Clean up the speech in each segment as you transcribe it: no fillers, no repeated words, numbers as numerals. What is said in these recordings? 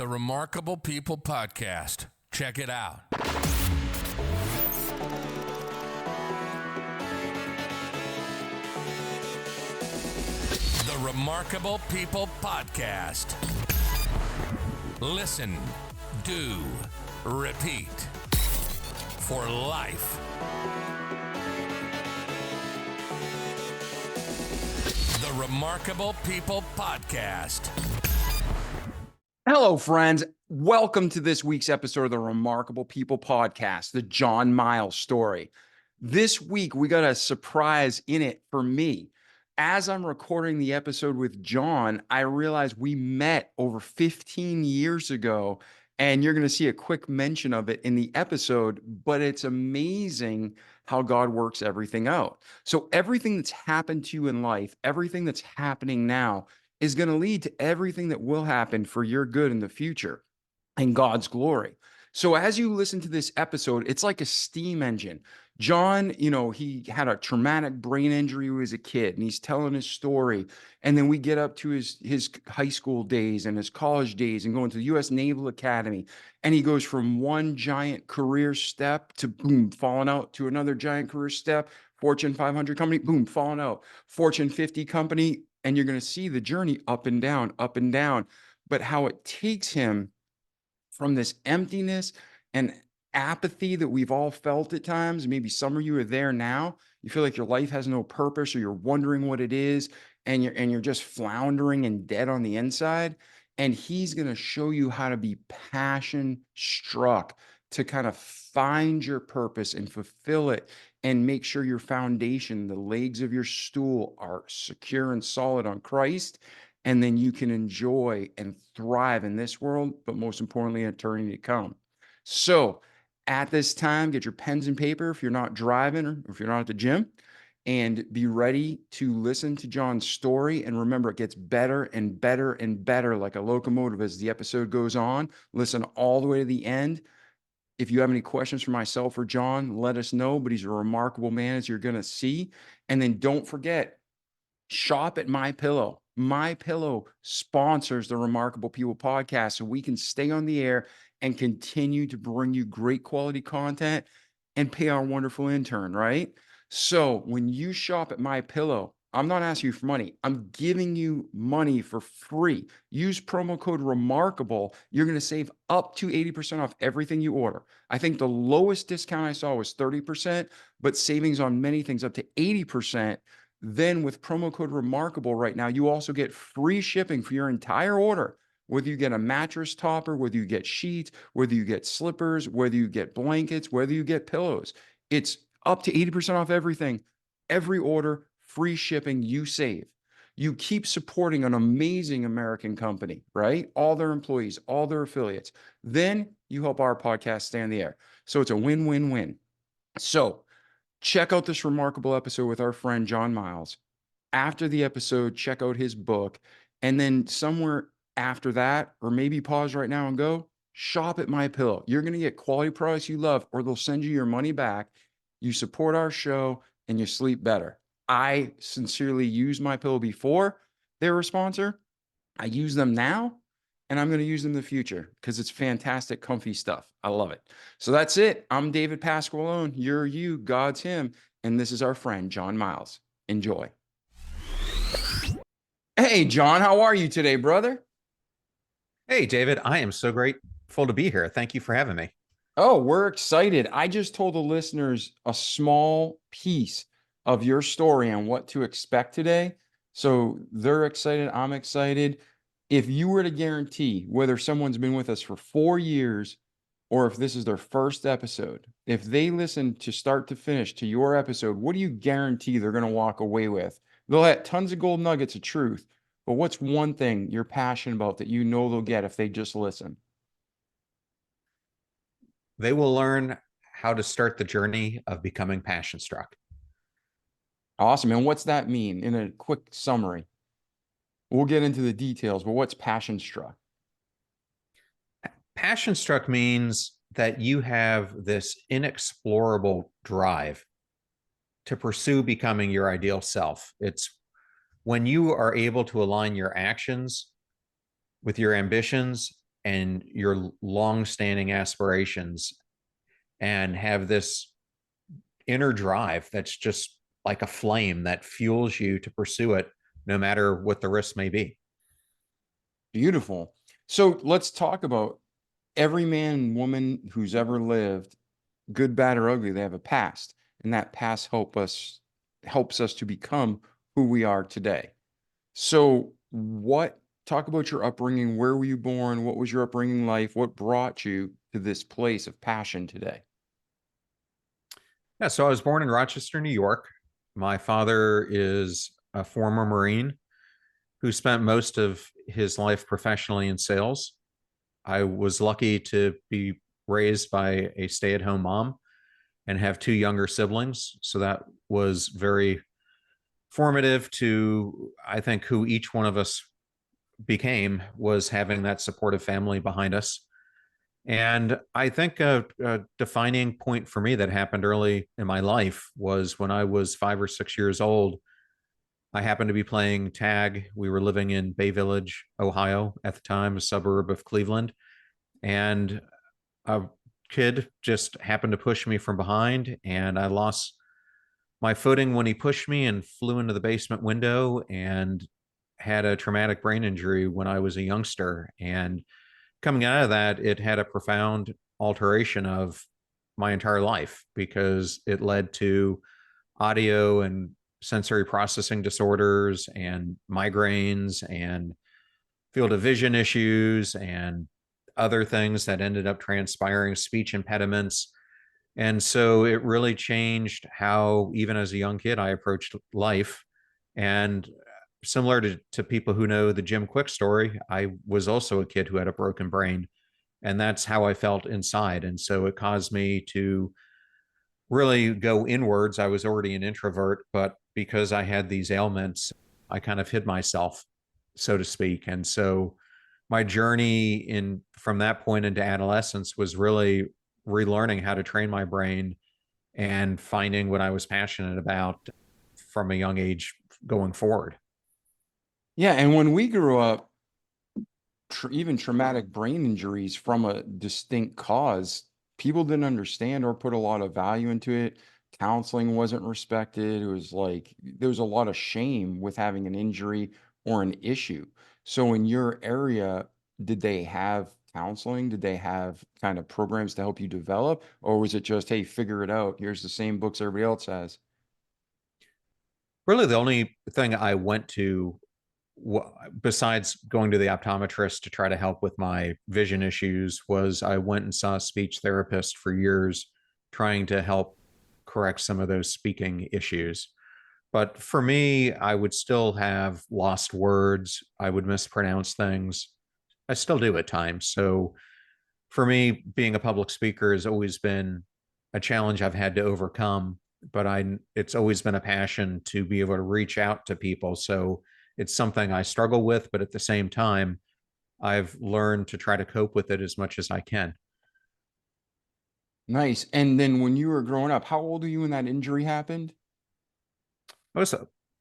The Remarkable People Podcast. Check it out. The Remarkable People Podcast. Listen, do, repeat. For life. The Remarkable People Podcast. Hello, friends. Welcome to this week's episode of the Remarkable People Podcast, the John Miles story. This week, we got a surprise in it for me. As I'm recording the episode with John, I realized we met over 15 years ago, and you're going to see a quick mention of it in the episode, but it's amazing how God works everything out. So everything that's happened to you in life, everything that's happening now is going to lead to everything that will happen for your good in the future and God's glory. So as you listen to this episode, it's like a steam engine. John, he had a traumatic brain injury when he was a kid, and he's telling his story. And then we get up to his high school days and his college days and going to the U.S. Naval Academy. And he goes from one giant career step to boom, falling out, to another giant career step, Fortune 500 company, boom, falling out, Fortune 50 company. And you're going to see the journey up and down, but how it takes him from this emptiness and apathy that we've all felt at times. Maybe some of you are there now. You feel like your life has no purpose, or you're wondering what it is, and you're just floundering and dead on the inside. And he's going to show you how to be passion struck, to kind of find your purpose and fulfill it, and make sure your foundation, the legs of your stool, are secure and solid on Christ. And then you can enjoy and thrive in this world, but most importantly, in eternity to come. So at this time, get your pens and paper if you're not driving or if you're not at the gym, and be ready to listen to John's story. And remember, it gets better and better and better, like a locomotive, as the episode goes on. Listen all the way to the end. If you have any questions for myself or John, let us know. But he's a remarkable man, as you're going to see. And then don't forget, shop at MyPillow. MyPillow sponsors the Remarkable People Podcast, so we can stay on the air and continue to bring you great quality content and pay our wonderful intern, right? So when you shop at MyPillow, I'm not asking you for money. I'm giving you money for free. Use promo code REMARKABLE. You're going to save up to 80% off everything you order. I think the lowest discount I saw was 30%, but savings on many things up to 80%. Then with promo code REMARKABLE right now, you also get free shipping for your entire order. Whether you get a mattress topper, whether you get sheets, whether you get slippers, whether you get blankets, whether you get pillows, it's up to 80% off everything. Every order, free shipping, you save. You keep supporting an amazing American company, right? All their employees, all their affiliates. Then you help our podcast stay on the air. So it's a win-win-win. So check out this remarkable episode with our friend John Miles. After the episode, check out his book. And then somewhere after that, or maybe pause right now and go shop at MyPillow. You're going to get quality products you love, or they'll send you your money back. You support our show and you sleep better. I sincerely used MyPillow before they were a sponsor. I use them now, and I'm going to use them in the future because it's fantastic, comfy stuff. I love it. So that's it. I'm David Pasqualone. You're you, God's him. And this is our friend, John Miles. Enjoy. Hey, John, how are you today, brother? Hey, David, I am so grateful to be here. Thank you for having me. Oh, we're excited. I just told the listeners a small piece of your story on what to expect today. So they're excited. I'm excited. If you were to guarantee whether someone's been with us for 4 years or if this is their first episode, if they listen to start to finish to your episode, what do you guarantee they're going to walk away with? They'll have tons of gold nuggets of truth, but what's one thing you're passionate about that you know they'll get if they just listen? They will learn how to start the journey of becoming passion struck. Awesome. And what's that mean in a quick summary? We'll get into the details, but what's passion struck? Passion struck means that you have this inexplorable drive to pursue becoming your ideal self. It's when you are able to align your actions with your ambitions and your long-standing aspirations and have this inner drive that's just like a flame that fuels you to pursue it no matter what the risks may be. Beautiful. So let's talk about every man and woman who's ever lived, good, bad, or ugly. They have a past, and that past helps us to become who we are today. So talk about your upbringing. Where were you born? What was your upbringing life? What brought you to this place of passion today? Yeah, so I was born in Rochester, New York. My father is a former Marine who spent most of his life professionally in sales. I was lucky to be raised by a stay-at-home mom and have two younger siblings. So that was very formative to, I think, who each one of us became, was having that supportive family behind us. And I think a defining point for me that happened early in my life was when I was 5 or 6 years old. I happened to be playing tag. We were living in Bay Village, Ohio at the time, a suburb of Cleveland. And a kid just happened to push me from behind, and I lost my footing when he pushed me and flew into the basement window and had a traumatic brain injury when I was a youngster. And coming out of that, it had a profound alteration of my entire life because it led to audio and sensory processing disorders and migraines and field of vision issues and other things that ended up transpiring, speech impediments. And so it really changed how, even as a young kid, I approached life. And similar to people who know the Jim Quick story, I was also a kid who had a broken brain. And that's how I felt inside. And so it caused me to really go inwards. I was already an introvert, but because I had these ailments, I kind of hid myself, so to speak. And so my journey in from that point into adolescence was really relearning how to train my brain and finding what I was passionate about from a young age going forward. Yeah, and when we grew up, even traumatic brain injuries from a distinct cause, people didn't understand or put a lot of value into it. Counseling wasn't respected. It was like there was a lot of shame with having an injury or an issue. So in your area, did they have counseling? Did they have kind of programs to help you develop? Or was it just, hey, figure it out? Here's the same books everybody else has. Really, the only thing I went to, besides going to the optometrist to try to help with my vision issues, was I went and saw a speech therapist for years, trying to help correct some of those speaking issues. But for me, I would still have lost words. I would mispronounce things. I still do at times. So for me, being a public speaker has always been a challenge I've had to overcome, but it's always been a passion to be able to reach out to people. So it's something I struggle with, but at the same time, I've learned to try to cope with it as much as I can. Nice. And then when you were growing up, how old were you when that injury happened? I was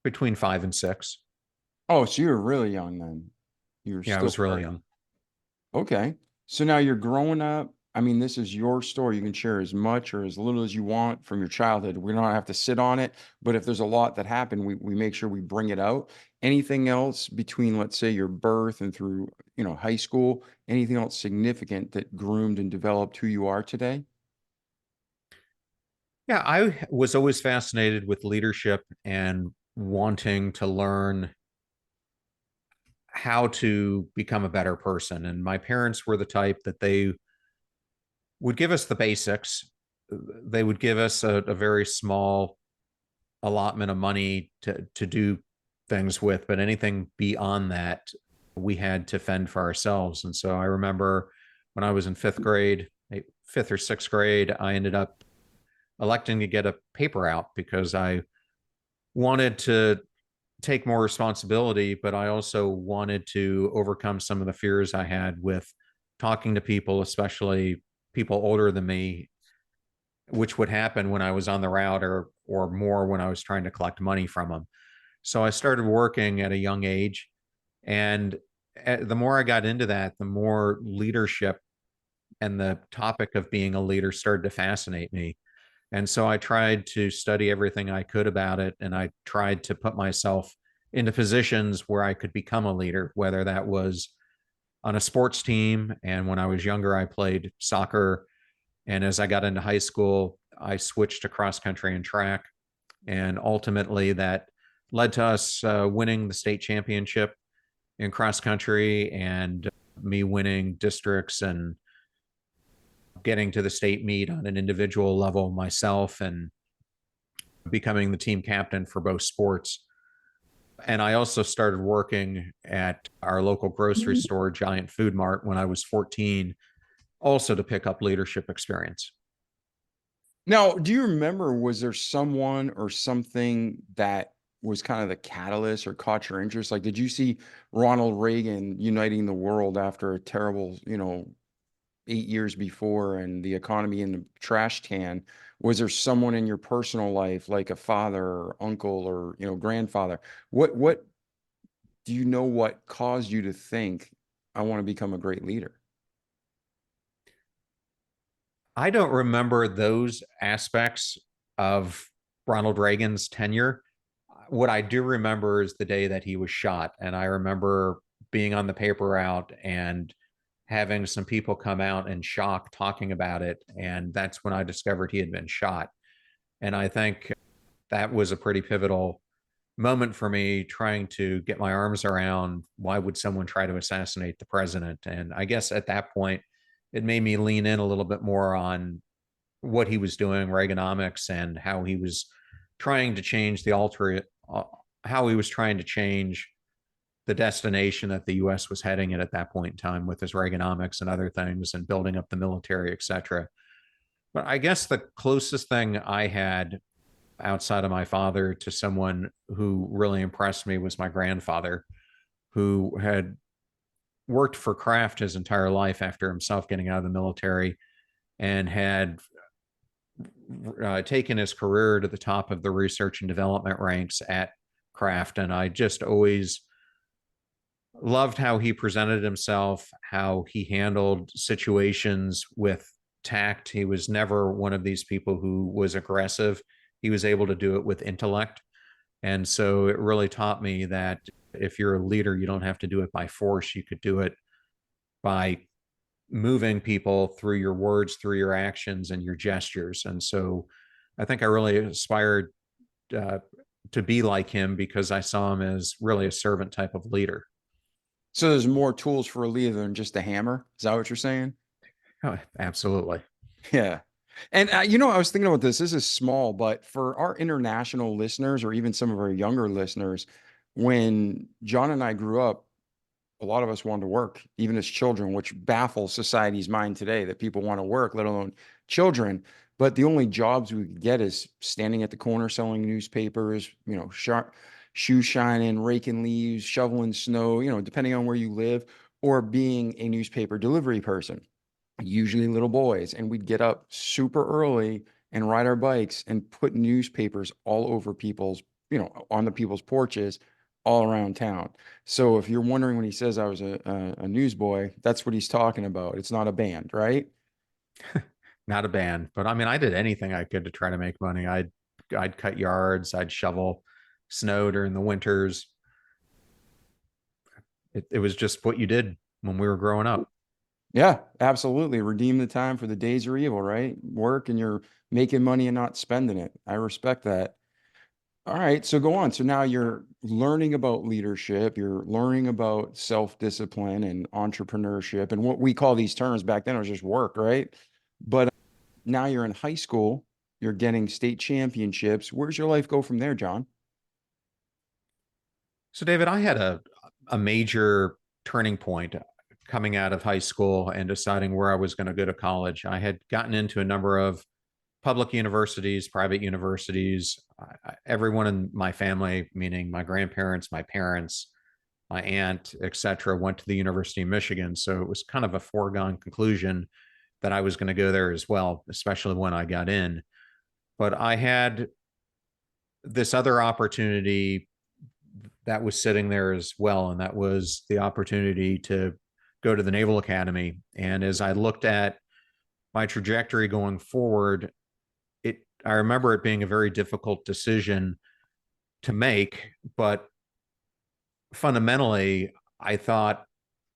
between 5 and 6. Oh, so you were really young then. You were Yeah, I still was really very young. okay. So now you're growing up. I mean, this is your story. You can share as much or as little as you want from your childhood. We don't have to sit on it, but if there's a lot that happened, we make sure we bring it out. Anything else between, let's say, your birth and through, high school, anything else significant that groomed and developed who you are today? Yeah, I was always fascinated with leadership and wanting to learn how to become a better person. And my parents were the type that they would give us the basics. They would give us a very small allotment of money to do things with, but anything beyond that, we had to fend for ourselves. And so I remember when I was in fifth grade, fifth or sixth grade, I ended up electing to get a paper out because I wanted to take more responsibility, but I also wanted to overcome some of the fears I had with talking to people, especially people older than me, which would happen when I was on the route or more when I was trying to collect money from them. So I started working at a young age. And the more I got into that, the more leadership and the topic of being a leader started to fascinate me. And so I tried to study everything I could about it. And I tried to put myself into positions where I could become a leader, whether that was on a sports team. And when I was younger, I played soccer. And as I got into high school, I switched to cross country and track. And ultimately, that led to us winning the state championship in cross country and me winning districts and getting to the state meet on an individual level myself and becoming the team captain for both sports. And I also started working at our local grocery store, Giant Food Mart, when I was 14, also to pick up leadership experience. Now, do you remember, was there someone or something that was kind of the catalyst or caught your interest? Like, did you see Ronald Reagan uniting the world after a terrible, 8 years before and the economy in the trash can? Was there someone in your personal life, like a father or uncle or, grandfather? What do you know what caused you to think, I want to become a great leader? I don't remember those aspects of Ronald Reagan's tenure. What I do remember is the day that he was shot. And I remember being on the paper route and having some people come out in shock talking about it. And that's when I discovered he had been shot. And I think that was a pretty pivotal moment for me, trying to get my arms around why would someone try to assassinate the president. And I guess at that point, it made me lean in a little bit more on what he was doing, Reaganomics, and how he was trying to change how he was trying to change the destination that the U.S. was heading at that point in time with his Reaganomics and other things and building up the military, et cetera. But I guess the closest thing I had outside of my father to someone who really impressed me was my grandfather, who had worked for Kraft his entire life after himself getting out of the military and had taken his career to the top of the research and development ranks at Kraft. And I just always loved how he presented himself, how he handled situations with tact. He was never one of these people who was aggressive. He was able to do it with intellect. And so it really taught me that if you're a leader, you don't have to do it by force. You could do it by moving people through your words, through your actions and your gestures. And so I think I really aspired to be like him because I saw him as really a servant type of leader. So there's more tools for a leader than just a hammer. Is that what you're saying? Oh, absolutely. Yeah. And I was thinking about this. This is small, but for our international listeners or even some of our younger listeners, when John and I grew up, a lot of us wanted to work, even as children, which baffles society's mind today that people want to work, let alone children. But the only jobs we could get is standing at the corner selling newspapers, shoe shining, raking leaves, shoveling snow, depending on where you live, or being a newspaper delivery person, usually little boys. And we'd get up super early and ride our bikes and put newspapers all over on the people's porches all around town. So if you're wondering when he says I was a newsboy, that's what he's talking about. It's not a band, right? Not a band, but I mean, I did anything I could to try to make money. I'd cut yards, I'd shovel snow during the winters. It was just what you did when we were growing up. Yeah, absolutely. Redeem the time for the days are evil, right? Work and you're making money and not spending it. I respect that. All right, so go on. So now you're learning about leadership, you're learning about self-discipline and entrepreneurship and what we call these terms back then, it was just work, right? But now you're in high school, you're getting state championships. Where's your life go from there, John? So, David, I had a major turning point coming out of high school and deciding where I was going to go to college. I had gotten into a number of public universities, private universities. Everyone in my family, meaning my grandparents, my parents, my aunt, etc., went to the University of Michigan. So it was kind of a foregone conclusion that I was going to go there as well, especially when I got in. But I had this other opportunity that was sitting there as well. And that was the opportunity to go to the Naval Academy. And as I looked at my trajectory going forward, I remember it being a very difficult decision to make, but fundamentally, I thought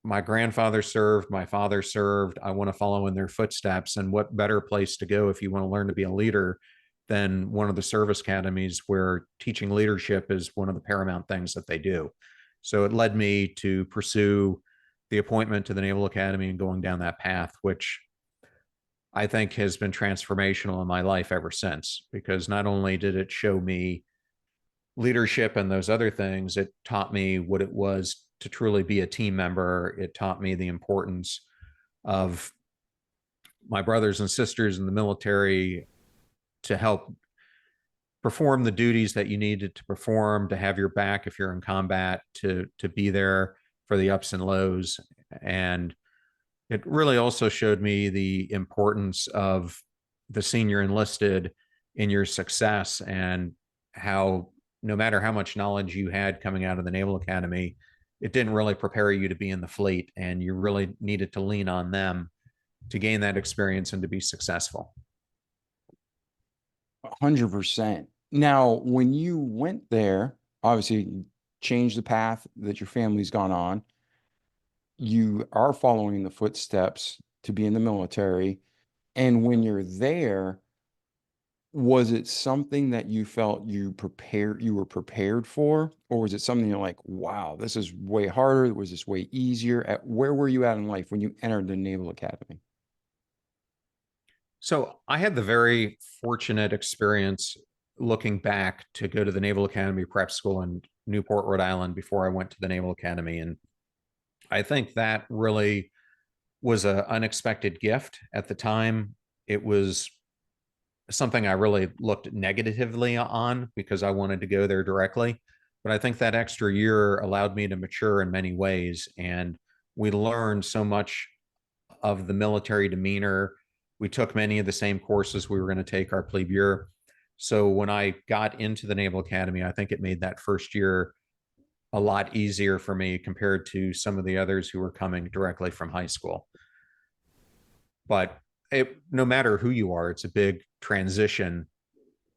my grandfather served, my father served. I want to follow in their footsteps. And what better place to go if you want to learn to be a leader than one of the service academies where teaching leadership is one of the paramount things that they do. So it led me to pursue the appointment to the Naval Academy and going down that path, which I think has been transformational in my life ever since, because not only did it show me leadership and those other things, it taught me what it was to truly be a team member. It taught me the importance of my brothers and sisters in the military to help perform the duties that you needed to perform, to have your back if you're in combat, to be there for the ups and lows. And it really also showed me the importance of the senior enlisted in your success, and how no matter how much knowledge you had coming out of the Naval Academy, it didn't really prepare you to be in the fleet, and you really needed to lean on them to gain that experience and to be successful. 100%. Now, when you went there, obviously you changed the path that your family's gone on. You are following the footsteps to be in the military. And when you're there, was it something that you felt you were prepared for, or was it something you're like, wow, this is way harder? Was this way easier? Where were you at in life when you entered the Naval Academy? So I had the very fortunate experience, looking back, to go to the Naval Academy Prep School in Newport, Rhode Island before I went to the Naval Academy. And I think that really was an unexpected gift at the time. It was something I really looked negatively on because I wanted to go there directly. But I think that extra year allowed me to mature in many ways. And we learned so much of the military demeanor. We took many of the same courses we were going to take our plebe year. So when I got into the Naval Academy, I think it made that first year a lot easier for me compared to some of the others who were coming directly from high school. But no matter who you are, it's a big transition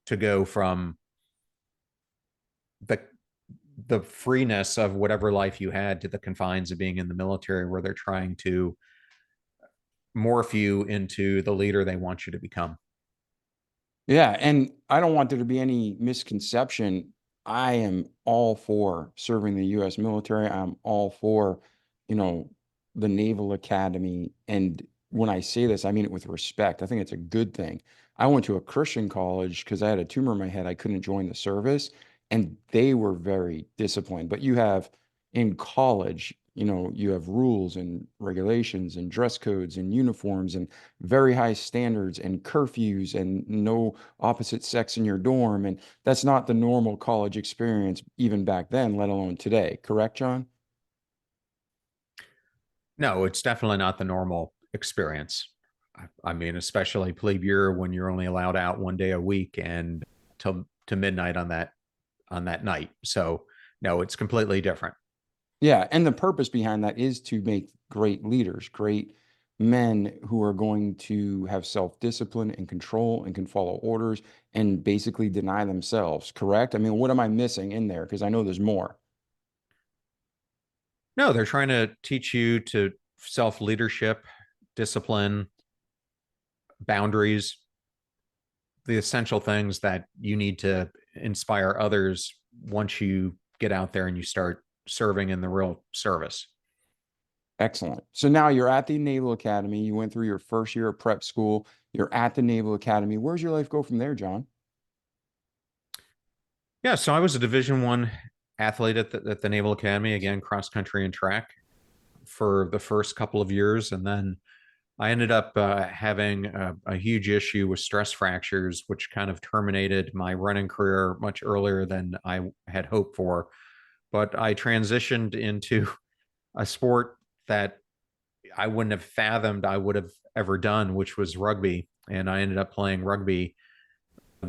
to go from the freeness of whatever life you had to the confines of being in the military, where they're trying to morph you into the leader they want you to become. Yeah, and I don't want there to be any misconception. I am all for serving the U.S. military. I'm all for, you know, the Naval Academy. And when I say this, I mean it with respect. I think it's a good thing. I went to a Christian college because I had a tumor in my head. I couldn't join the service, and they were very disciplined. But you have in college, you have rules and regulations and dress codes and uniforms and very high standards and curfews and no opposite sex in your dorm. And that's not the normal college experience, even back then, let alone today. Correct, John? No, it's definitely not the normal experience. I mean, especially plebe year, when you're only allowed out one day a week and till to midnight on that night. So no, it's completely different. Yeah. And the purpose behind that is to make great leaders, great men who are going to have self-discipline and control and can follow orders and basically deny themselves. Correct? I mean, what am I missing in there? Because I know there's more. No, they're trying to teach you to self leadership, discipline, boundaries, the essential things that you need to inspire others once you get out there and you start serving in the real service. Excellent. So now you're at the Naval Academy. You went through your first year of prep school. You're at the Naval Academy. Where's your life go from there, John? Yeah, so I was a Division I athlete at the Naval Academy, again, cross country and track for the first couple of years. And then I ended up having a huge issue with stress fractures, which kind of terminated my running career much earlier than I had hoped for. But I transitioned into a sport that I wouldn't have fathomed I would have ever done, which was rugby. And I ended up playing rugby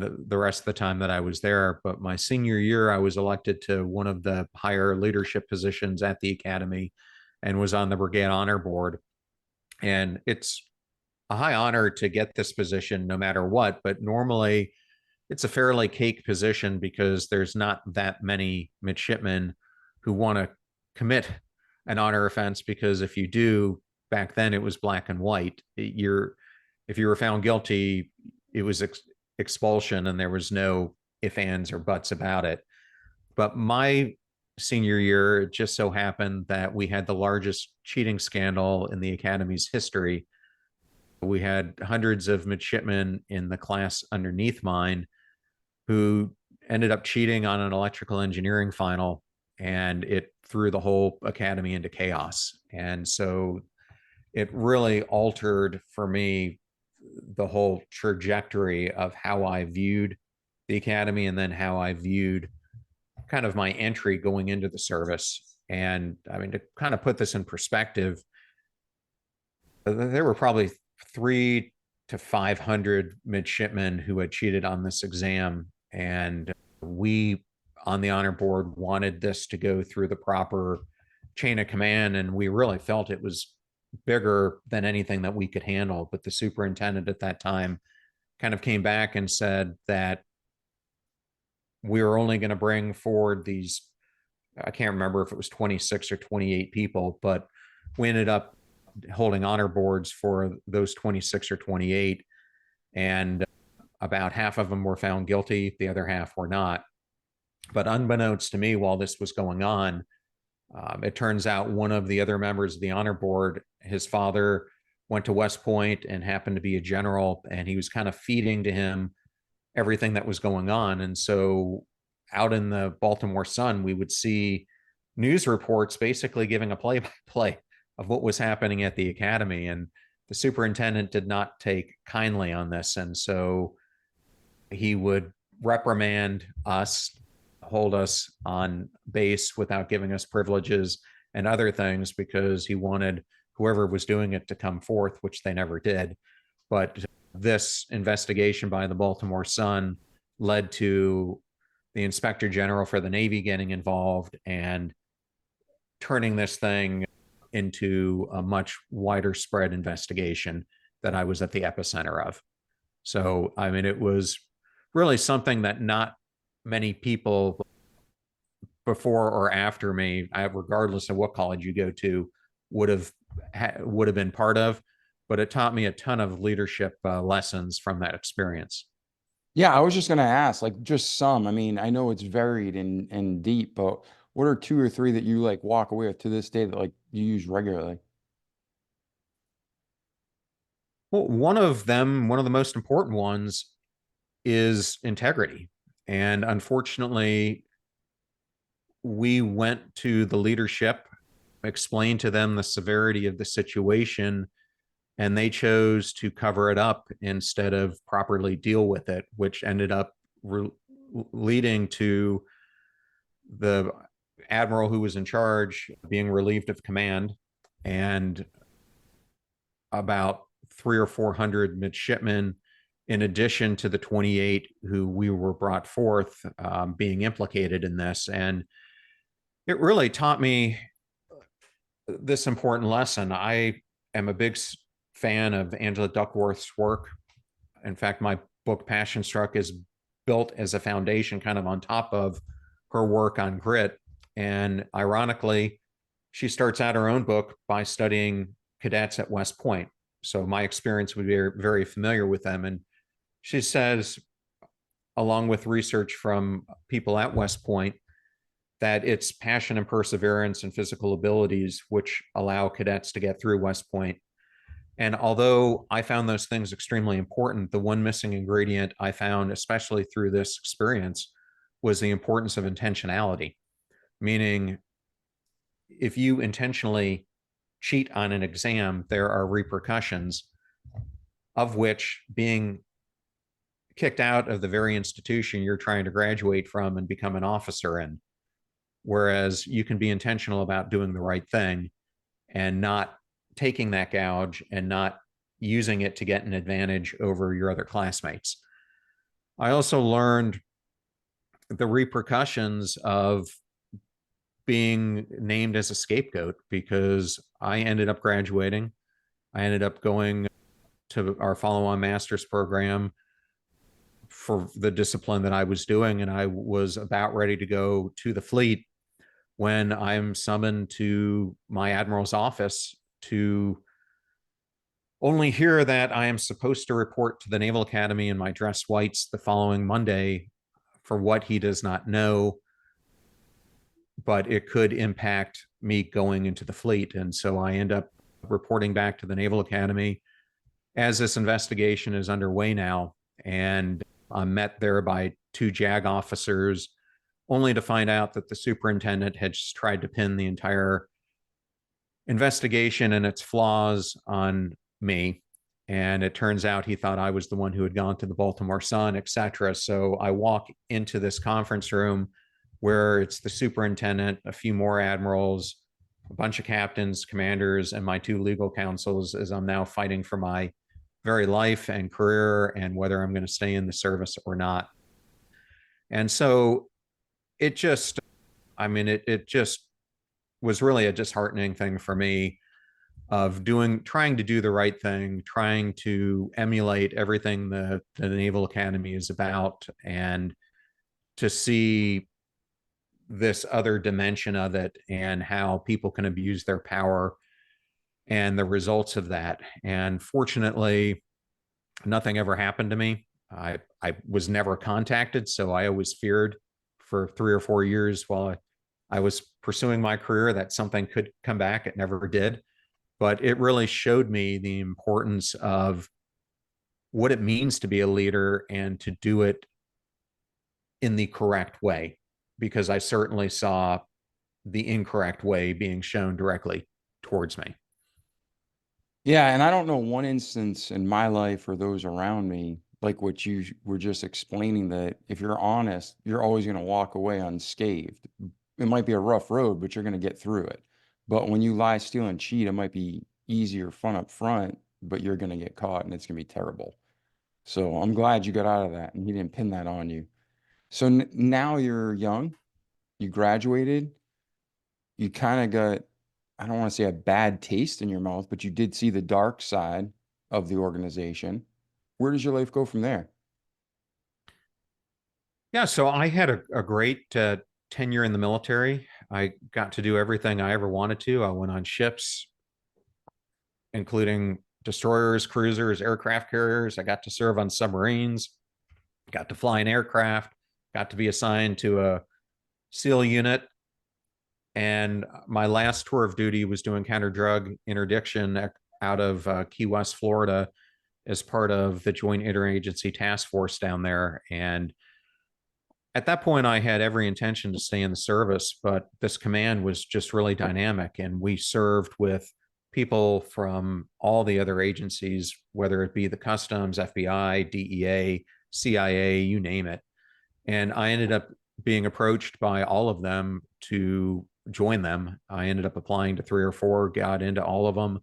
the rest of the time that I was there. But my senior year, I was elected to one of the higher leadership positions at the academy and was on the Brigade Honor Board. And it's a high honor to get this position no matter what, but normally it's a fairly cake position because there's not that many midshipmen who want to commit an honor offense, because if you do, back then it was black and white. If you were found guilty, it was expulsion, and there was no ifs, ands, or buts about it. But my senior year, it just so happened that we had the largest cheating scandal in the academy's history. We had hundreds of midshipmen in the class underneath mine who ended up cheating on an electrical engineering final, and it threw the whole academy into chaos. And so it really altered for me the whole trajectory of how I viewed the academy, and then how I viewed kind of my entry going into the service. And I mean, to kind of put this in perspective, there were probably 300 to 500 midshipmen who had cheated on this exam. And we on the honor board wanted this to go through the proper chain of command. And we really felt it was bigger than anything that we could handle. But the superintendent at that time kind of came back and said that we were only going to bring forward these, I can't remember if it was 26 or 28 people, but we ended up holding honor boards for those 26 or 28. And about half of them were found guilty. The other half were not. But unbeknownst to me, while this was going on, it turns out one of the other members of the honor board, his father went to West Point and happened to be a general, and he was kind of feeding to him everything that was going on. And so out in the Baltimore Sun, we would see news reports basically giving a play-by-play of what was happening at the academy. And the superintendent did not take kindly on this. And so he would reprimand us, hold us on base without giving us privileges and other things, because he wanted whoever was doing it to come forth, which they never did. But this investigation by the Baltimore Sun led to the Inspector General for the Navy getting involved and turning this thing into a much wider spread investigation that I was at the epicenter of. So, I mean, it was really something that not many people before or after me, regardless of what college you go to, would have been part of. But it taught me a ton of leadership lessons from that experience. Yeah, I was just going to ask, like, just some. I mean, I know it's varied and deep, but what are 2 or 3 that you like walk away with to this day that like you use regularly? Well, one of the most important ones is integrity. And unfortunately, we went to the leadership, explained to them the severity of the situation, and they chose to cover it up instead of properly deal with it, which ended up leading to the admiral who was in charge being relieved of command, and about 300 or 400 midshipmen, in addition to the 28 who we were brought forth, being implicated in this. And it really taught me this important lesson. I am a big fan of Angela Duckworth's work. In fact, my book Passion Struck is built as a foundation kind of on top of her work on grit. And ironically, she starts out her own book by studying cadets at West Point. So my experience would be very familiar with them. And she says, along with research from people at West Point, that it's passion and perseverance and physical abilities which allow cadets to get through West Point. And although I found those things extremely important, the one missing ingredient I found, especially through this experience, was the importance of intentionality. Meaning, if you intentionally cheat on an exam, there are repercussions, of which being kicked out of the very institution you're trying to graduate from and become an officer in. Whereas you can be intentional about doing the right thing and not taking that gouge and not using it to get an advantage over your other classmates. I also learned the repercussions of being named as a scapegoat, because I ended up graduating. I ended up going to our follow-on master's program for the discipline that I was doing, and I was about ready to go to the fleet when I'm summoned to my admiral's office to only hear that I am supposed to report to the Naval Academy in my dress whites the following Monday for what he does not know, but it could impact me going into the fleet. And so I end up reporting back to the Naval Academy as this investigation is underway now. And I'm met there by two JAG officers, only to find out that the superintendent had just tried to pin the entire investigation and its flaws on me. And it turns out he thought I was the one who had gone to the Baltimore Sun, etc. So I walk into this conference room where it's the superintendent, a few more admirals, a bunch of captains, commanders, and my two legal counsels, as I'm now fighting for my very life and career and whether I'm going to stay in the service or not. And so it just, it just was really a disheartening thing for me of trying to do the right thing, trying to emulate everything the Naval Academy is about, and to see this other dimension of it and how people can abuse their power and the results of that. And fortunately, nothing ever happened to me. I was never contacted, so I always feared for 3 or 4 years while I was pursuing my career that something could come back. It never did. But it really showed me the importance of what it means to be a leader and to do it in the correct way, because I certainly saw the incorrect way being shown directly towards me. Yeah, and I don't know one instance in my life or those around me, like what you were just explaining, that if you're honest, you're always going to walk away unscathed. It might be a rough road, but you're going to get through it. But when you lie, steal, and cheat, it might be easier fun up front, but you're going to get caught and it's going to be terrible. So I'm glad you got out of that and he didn't pin that on you. So now you're young, you graduated, you kind of got, I don't want to say a bad taste in your mouth, but you did see the dark side of the organization. Where does your life go from there? Yeah, so I had a great tenure in the military. I got to do everything I ever wanted to. I went on ships, including destroyers, cruisers, aircraft carriers. I got to serve on submarines, got to fly an aircraft, got to be assigned to a SEAL unit. And my last tour of duty was doing counter drug interdiction out of Key West, Florida, as part of the Joint Interagency Task Force down there. And at that point, I had every intention to stay in the service, but this command was just really dynamic. And we served with people from all the other agencies, whether it be the Customs, FBI, DEA, CIA, you name it. And I ended up being approached by all of them to join them. I ended up applying to 3 or 4, got into all of them,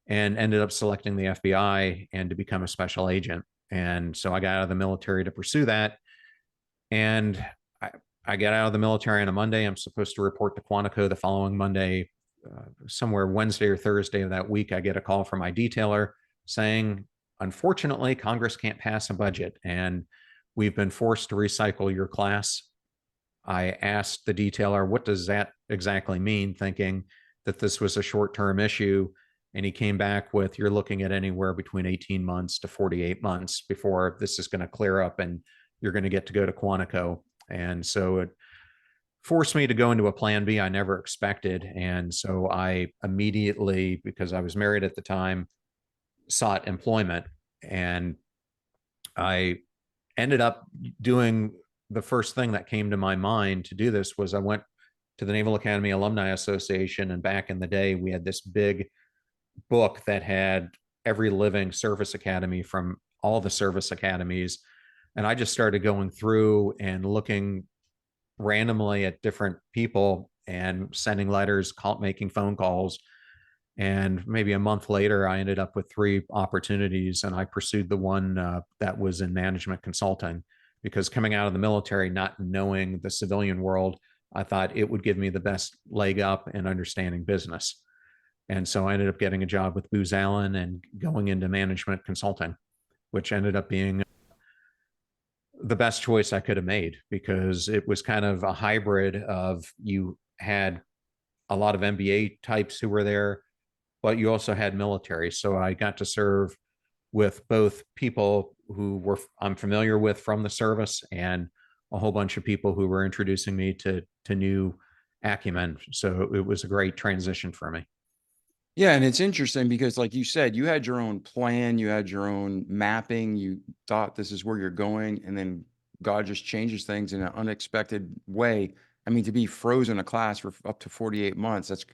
and ended up selecting the FBI and to become a special agent. And so I got out of the military to pursue that. And I got out of the military on a Monday. I'm supposed to report to Quantico the following Monday. Somewhere Wednesday or Thursday of that week, I get a call from my detailer saying, unfortunately, Congress can't pass a budget and we've been forced to recycle your class. I asked the detailer, what does that exactly mean, thinking that this was a short-term issue. And he came back with, you're looking at anywhere between 18 months to 48 months before this is going to clear up and you're going to get to go to Quantico. And so it forced me to go into a plan B I never expected. And so I immediately, because I was married at the time, sought employment. And I ended up doing the first thing that came to my mind to do this was I went to the Naval Academy Alumni Association. And back in the day, we had this big book that had every living service academy from all the service academies. And I just started going through and looking randomly at different people and sending letters, making phone calls. And maybe a month later, I ended up with 3 opportunities, and I pursued the one that was in management consulting. because coming out of the military, not knowing the civilian world, I thought it would give me the best leg up in understanding business. And so I ended up getting a job with Booz Allen and going into management consulting, which ended up being the best choice I could have made, because it was kind of a hybrid of, you had a lot of MBA types who were there, but you also had military. So I got to serve with both people who I'm familiar with from the service, and a whole bunch of people who were introducing me to new acumen. So it was a great transition for me. Yeah, and it's interesting because, like you said, you had your own plan, you had your own mapping, you thought this is where you're going, and then God just changes things in an unexpected way. I mean, to be frozen a class for up to 48 months, that's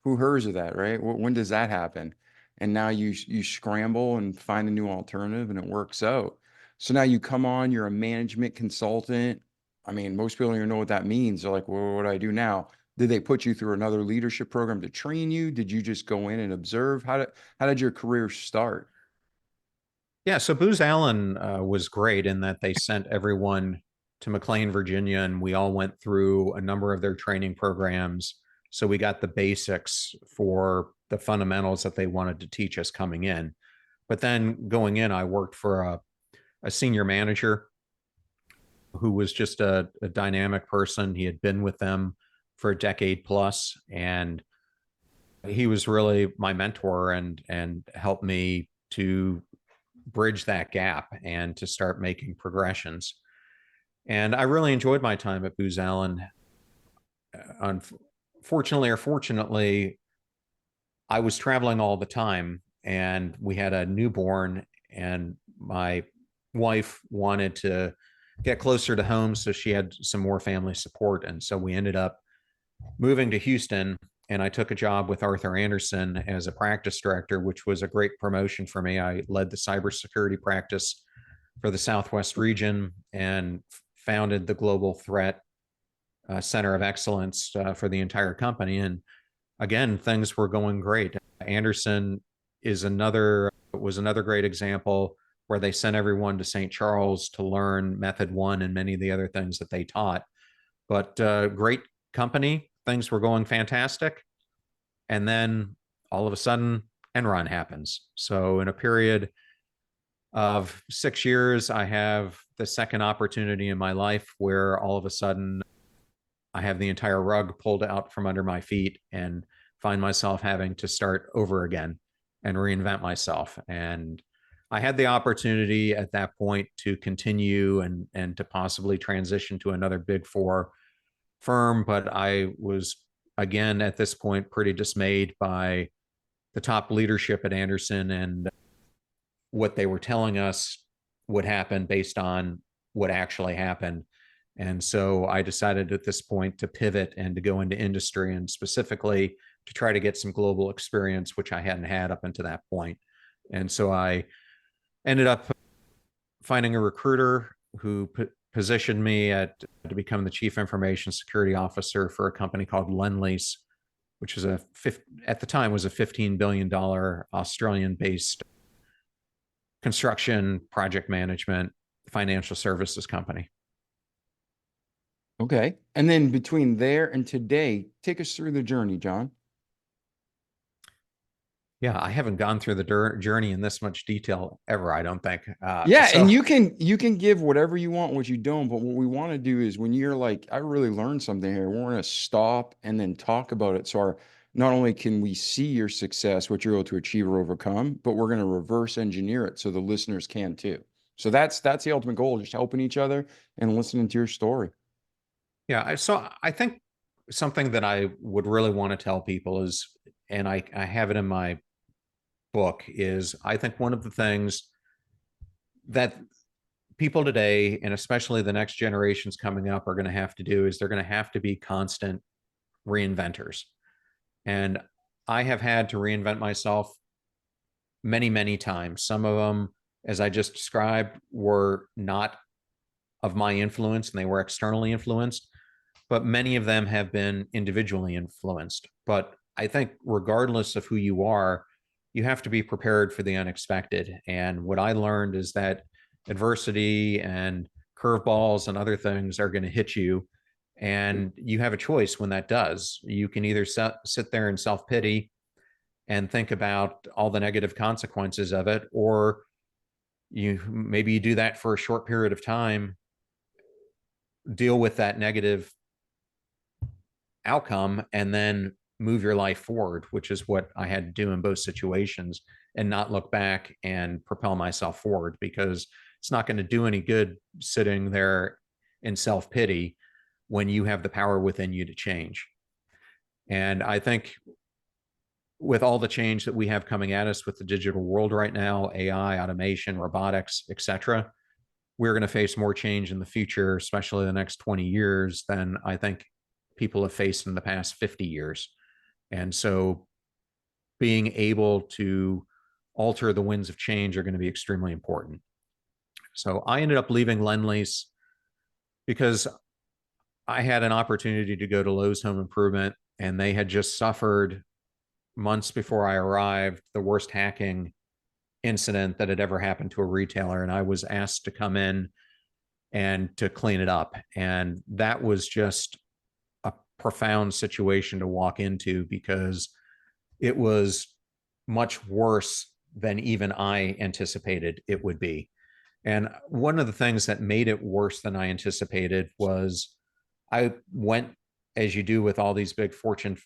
who hears of that, right? When does that happen? And now you scramble and find a new alternative, and it works out. So now you come on, you're a management consultant. I mean, most people don't even know what that means. They're like, well, what do I do now? Did they put you through another leadership program to train you? Did you just go in and observe? How did your career start? Yeah, so Booz Allen was great in that they sent everyone to McLean, Virginia, and we all went through a number of their training programs. So we got the basics for the fundamentals that they wanted to teach us coming in. But then going in, I worked for a senior manager who was just a dynamic person. He had been with them for a decade plus, and he was really my mentor and helped me to bridge that gap and to start making progressions. And I really enjoyed my time at Booz Allen. Unfortunately or fortunately, I was traveling all the time, and we had a newborn, and my wife wanted to get closer to home, so she had some more family support. And so we ended up moving to Houston, and I took a job with Arthur Andersen as a practice director, which was a great promotion for me. I led the cybersecurity practice for the Southwest region and founded the Global Threat Center of Excellence for the entire company. And again, things were going great. Andersen was another great example where they sent everyone to St. Charles to learn Method 1 and many of the other things that they taught. But great company, things were going fantastic. And then all of a sudden, Enron happens. So in a period of 6 years, I have the second opportunity in my life where all of a sudden I have the entire rug pulled out from under my feet and find myself having to start over again and reinvent myself. And I had the opportunity at that point to continue and to possibly transition to another Big Four firm, but I was, again, at this point, pretty dismayed by the top leadership at Andersen and what they were telling us would happen based on what actually happened. And so I decided at this point to pivot and to go into industry, and specifically to try to get some global experience, which I hadn't had up until that point. And so I ended up finding a recruiter who positioned me to become the chief information security officer for a company called Lendlease, which was at the time was a $15 billion Australian-based construction project management financial services company. Okay. And then between there and today, take us through the journey, John. Yeah, I haven't gone through the journey in this much detail ever, I don't think. Yeah, and you can give whatever you want, what you don't. But what we want to do is, when you're like, I really learned something here, we're going to stop and then talk about it. So not only can we see your success, what you're able to achieve or overcome, but we're going to reverse engineer it so the listeners can too. So that's the ultimate goal, just helping each other and listening to your story. Yeah, so I think something that I would really want to tell people is, and I have it in my book, is I think one of the things that people today, and especially the next generations coming up, are going to have to do is they're going to have to be constant reinventors. And I have had to reinvent myself many, many times. Some of them, as I just described, were not of my influence and they were externally influenced, but many of them have been individually influenced. But I think regardless of who you are, you have to be prepared for the unexpected. And what I learned is that adversity and curveballs and other things are going to hit you. And you have a choice when that does. You can either sit there in self-pity and think about all the negative consequences of it, or maybe you do that for a short period of time, deal with that negative outcome, and then move your life forward, which is what I had to do in both situations, and not look back and propel myself forward, because it's not going to do any good sitting there in self-pity when you have the power within you to change. And I think with all the change that we have coming at us with the digital world right now, AI, automation, robotics, etc., we're going to face more change in the future, especially the next 20 years, than I think people have faced in the past 50 years. And so being able to alter the winds of change are going to be extremely important. So I ended up leaving Lendlease because I had an opportunity to go to Lowe's Home Improvement, and they had just suffered, months before I arrived, the worst hacking incident that had ever happened to a retailer. And I was asked to come in and to clean it up. And that was just a profound situation to walk into, because it was much worse than even I anticipated it would be. And one of the things that made it worse than I anticipated was I went, as you do with all these big Fortune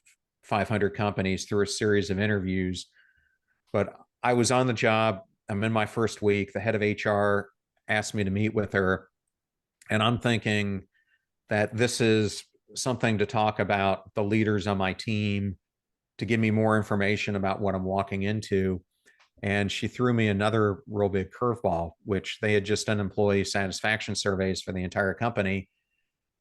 500 companies, through a series of interviews. But I was on the job. I'm in my first week. The head of HR asked me to meet with her. And I'm thinking that this is something to talk about the leaders on my team, to give me more information about what I'm walking into. And she threw me another real big curveball, which they had just done employee satisfaction surveys for the entire company.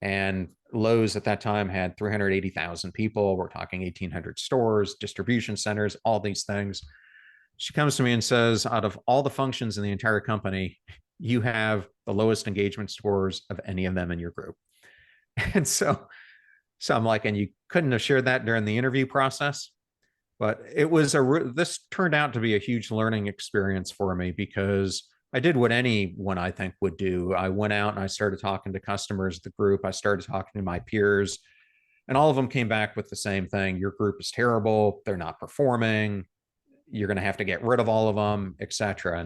And Lowe's at that time had 380,000 people. We're talking 1,800 stores, distribution centers, all these things. She comes to me and says, out of all the functions in the entire company, you have the lowest engagement scores of any of them in your group. And so I'm like, and you couldn't have shared that during the interview process? But it was this turned out to be a huge learning experience for me, because I did what anyone I think would do. I went out and I started talking to customers of the group. I started talking to my peers, and all of them came back with the same thing. Your group is terrible. They're not performing. You're going to have to get rid of all of them, etc.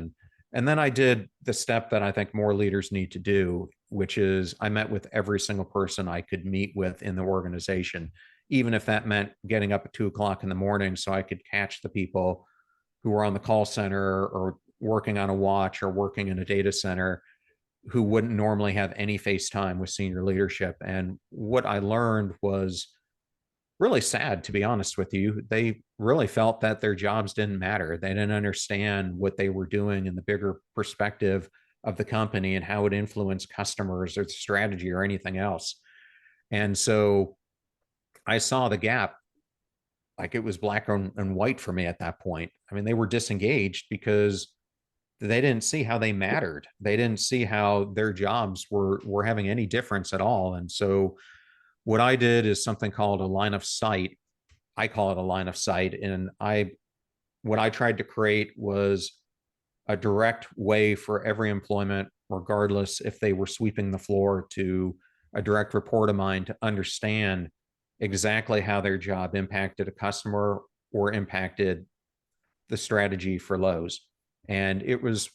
And then I did the step that I think more leaders need to do, which is I met with every single person I could meet with in the organization, even if that meant getting up at 2:00 in the morning so I could catch the people who were on the call center or working on a watch or working in a data center, who wouldn't normally have any face time with senior leadership. And what I learned was really sad, to be honest with you. They really felt that their jobs didn't matter. They didn't understand what they were doing in the bigger perspective of the company and how it influenced customers or strategy or anything else. And so I saw the gap, like it was black and white for me at that point. I mean, they were disengaged because they didn't see how they mattered. They didn't see how their jobs were having any difference at all. And so what I did is something called a line of sight. I call it a line of sight. And what I tried to create was a direct way for every employment, regardless if they were sweeping the floor to a direct report of mine, to understand exactly how their job impacted a customer or impacted the strategy for Lowe's. And it was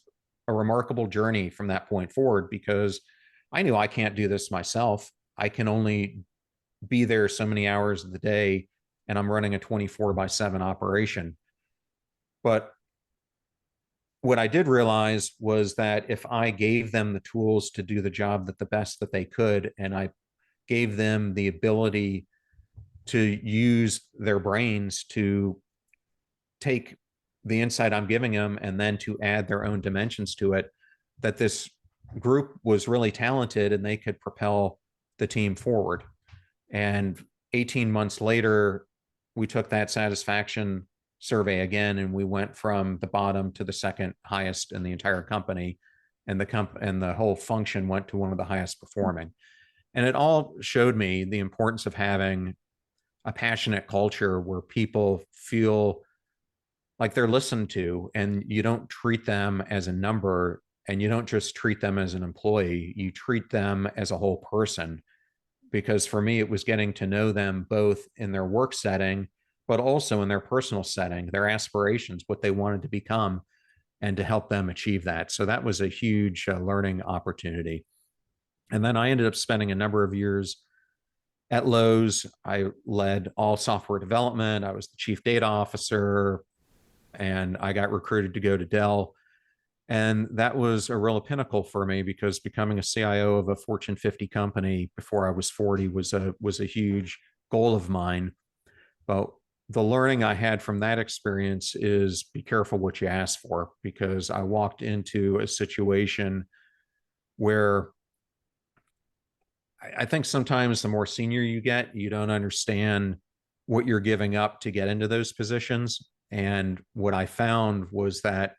a remarkable journey from that point forward, because I knew I can't do this myself. I can only be there so many hours of the day, and I'm running a 24/7 operation. But what I did realize was that if I gave them the tools to do the job the best that they could, and I gave them the ability to use their brains to take the insight I'm giving them and then to add their own dimensions to it, that this group was really talented and they could propel the team forward. And 18 months later, we took that satisfaction survey again, and we went from the bottom to the second highest in the entire company, and the whole function went to one of the highest performing. And it all showed me the importance of having a passionate culture where people feel like they're listened to, and you don't treat them as a number and you don't just treat them as an employee, you treat them as a whole person. Because for me, it was getting to know them both in their work setting, but also in their personal setting, their aspirations, what they wanted to become, and to help them achieve that. So that was a huge learning opportunity. And then I ended up spending a number of years at Lowe's. I led all software development. I was the chief data officer, and I got recruited to go to Dell. And that was a real pinnacle for me, because becoming a CIO of a Fortune 50 company before I was 40 was a huge goal of mine. But the learning I had from that experience is be careful what you ask for, because I walked into a situation where I think sometimes the more senior you get, you don't understand what you're giving up to get into those positions. And what I found was that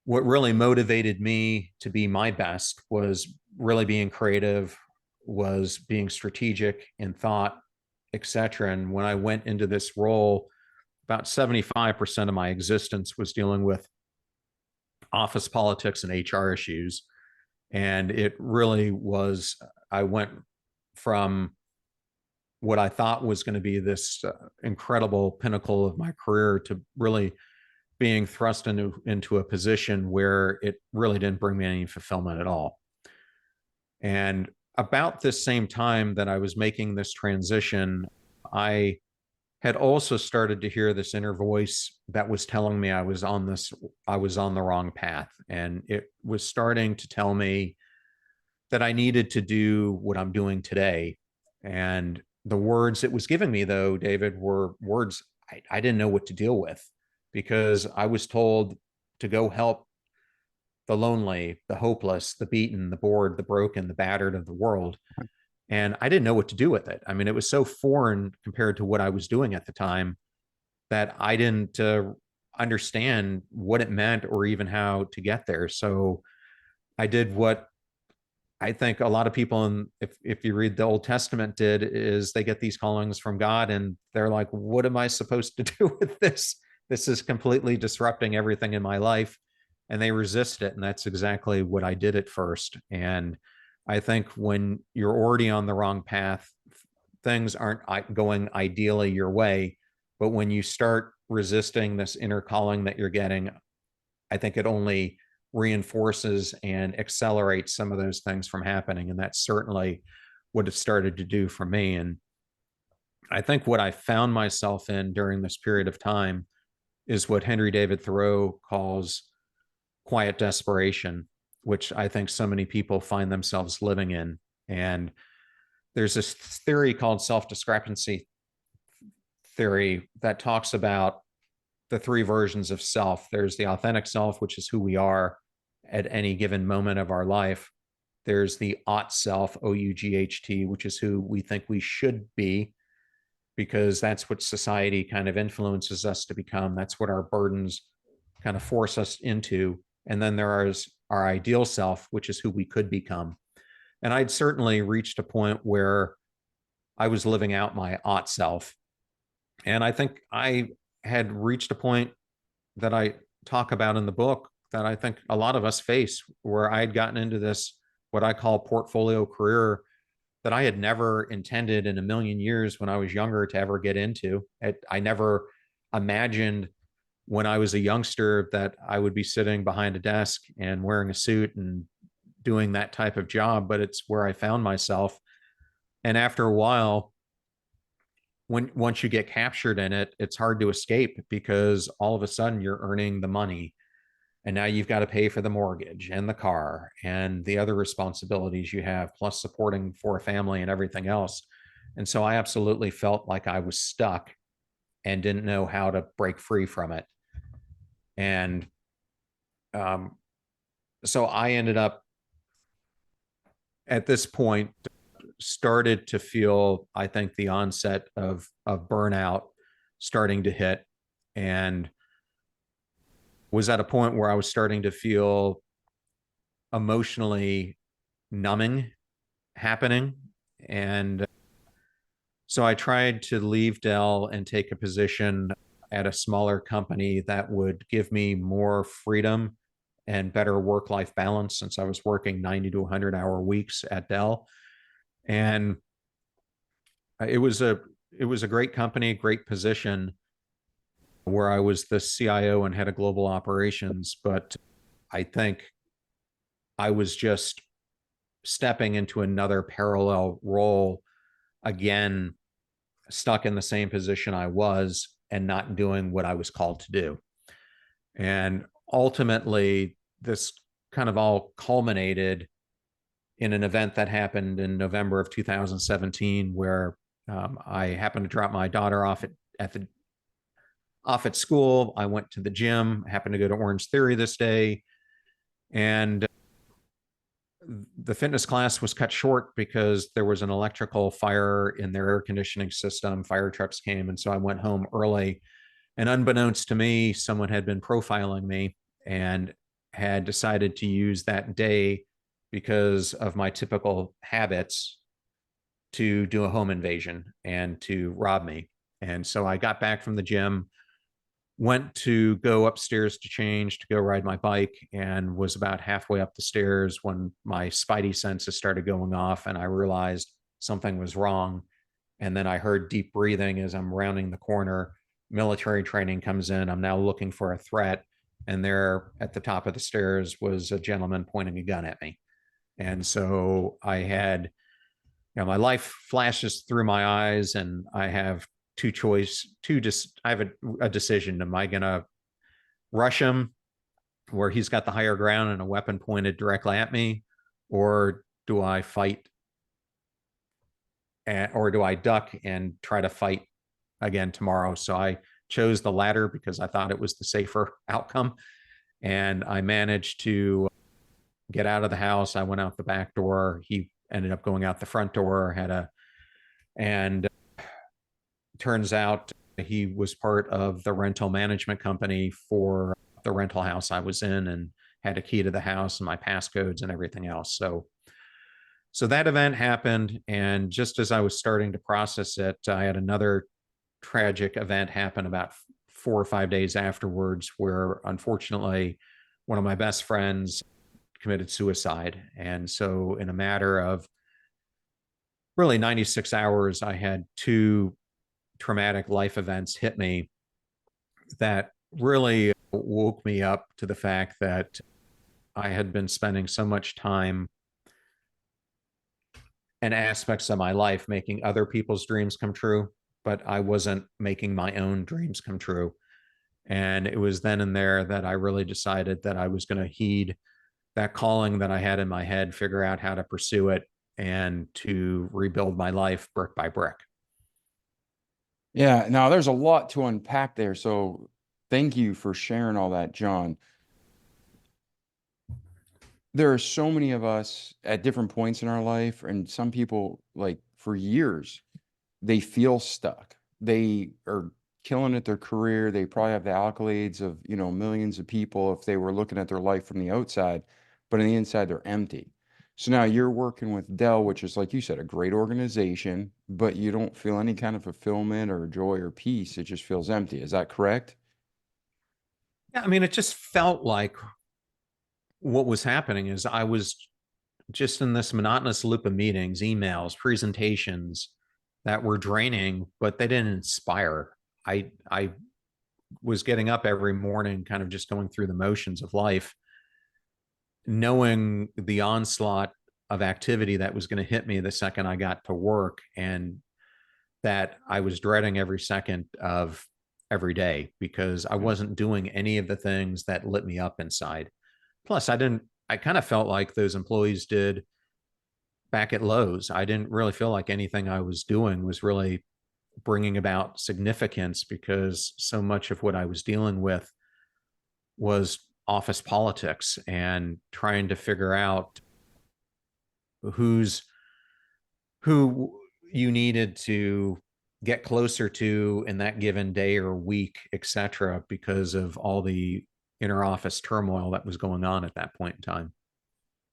what really motivated me to be my best was really being creative, was being strategic in thought, etc. And when I went into this role, about 75% of my existence was dealing with office politics and HR issues. And it really was, I went from what I thought was going to be this incredible pinnacle of my career to really being thrust into a position where it really didn't bring me any fulfillment at all. And about this same time that I was making this transition, I had also started to hear this inner voice that was telling me I was on the wrong path. And it was starting to tell me that I needed to do what I'm doing today. And the words it was giving me, though, David, were words I didn't know what to deal with, because I was told to go help the lonely, the hopeless, the beaten, the bored, the broken, the battered of the world. And I didn't know what to do with it. I mean, it was so foreign compared to what I was doing at the time that I didn't understand what it meant or even how to get there. So I did what I think a lot of people, if you read the Old Testament, did, is they get these callings from God and they're like, what am I supposed to do with this? This is completely disrupting everything in my life. And they resist it. And that's exactly what I did at first. And I think when you're already on the wrong path, things aren't going ideally your way. But when you start resisting this inner calling that you're getting, I think it only reinforces and accelerates some of those things from happening. And that's certainly what it started to do for me. And I think what I found myself in during this period of time is what Henry David Thoreau calls quiet desperation, which I think so many people find themselves living in. And there's this theory called self-discrepancy theory that talks about the three versions of self. There's the authentic self, which is who we are at any given moment of our life. There's the ought self, O-U-G-H-T, which is who we think we should be, because that's what society kind of influences us to become. That's what our burdens kind of force us into. And then there is our ideal self, which is who we could become. And I'd certainly reached a point where I was living out my ought self. And I think I had reached a point that I talk about in the book that I think a lot of us face, where I had gotten into this, what I call portfolio career, that I had never intended in a million years when I was younger to ever get into. I never imagined when I was a youngster that I would be sitting behind a desk and wearing a suit and doing that type of job, but it's where I found myself. And after a while, once you get captured in it, it's hard to escape, because all of a sudden you're earning the money, and now you've got to pay for the mortgage and the car and the other responsibilities you have, plus supporting for a family and everything else. And so I absolutely felt like I was stuck and didn't know how to break free from it. And so I ended up at this point started to feel, I think, the onset of burnout starting to hit, and was at a point where I was starting to feel emotionally numbing happening. And so I tried to leave Dell and take a position at a smaller company that would give me more freedom and better work-life balance since I was working 90 to 100-hour weeks at Dell. And it was a great company, great position where I was the CIO and head of global operations. But I think I was just stepping into another parallel role again, stuck in the same position I was and not doing what I was called to do. And ultimately, this kind of all culminated in an event that happened in November of 2017, where I happened to drop my daughter off at school. I went to the gym, happened to go to Orange Theory this day, and the fitness class was cut short because there was an electrical fire in their air conditioning system. Fire trucks came, and so I went home early. And unbeknownst to me, someone had been profiling me and had decided to use that day, because of my typical habits, to do a home invasion and to rob me. And so I got back from the gym, went to go upstairs to change, to go ride my bike, and was about halfway up the stairs when my spidey senses started going off and I realized something was wrong. And then I heard deep breathing as I'm rounding the corner. Military training comes in. I'm now looking for a threat. And there at the top of the stairs was a gentleman pointing a gun at me. And so I had, my life flashes through my eyes, and I have I have a decision. Am I going to rush him where he's got the higher ground and a weapon pointed directly at me? Or do I fight? Or do I duck and try to fight again tomorrow? So I chose the latter because I thought it was the safer outcome. And I managed to get out of the house. I went out the back door. He ended up going out the front door, and turns out he was part of the rental management company for the rental house I was in, and had a key to the house and my passcodes and everything else. So that event happened. And just as I was starting to process it, I had another tragic event happen about 4 or 5 days afterwards, where unfortunately one of my best friends committed suicide. And so in a matter of really 96 hours, I had 2 traumatic life events hit me that really woke me up to the fact that I had been spending so much time and aspects of my life making other people's dreams come true, but I wasn't making my own dreams come true. And it was then and there that I really decided that I was going to heed that calling that I had in my head, figure out how to pursue it, and to rebuild my life brick by brick. Yeah, now there's a lot to unpack there. So thank you for sharing all that, John. There are so many of us at different points in our life, and some people, like for years, they feel stuck. They are killing at their career. They probably have the accolades of, millions of people if they were looking at their life from the outside, but on the inside, they're empty. So now you're working with Dell, which is, like you said, a great organization, but you don't feel any kind of fulfillment or joy or peace. It just feels empty. Is that correct? Yeah, I mean, it just felt like what was happening is I was just in this monotonous loop of meetings, emails, presentations that were draining, but they didn't inspire. I was getting up every morning, kind of just going through the motions of life, knowing the onslaught of activity that was going to hit me the second I got to work, and that I was dreading every second of every day because I wasn't doing any of the things that lit me up inside. Plus, I kind of felt like those employees did back at Lowe's. I didn't really feel like anything I was doing was really bringing about significance, because so much of what I was dealing with was office politics and trying to figure out who you needed to get closer to in that given day or week, etc., because of all the interoffice turmoil that was going on at that point in time.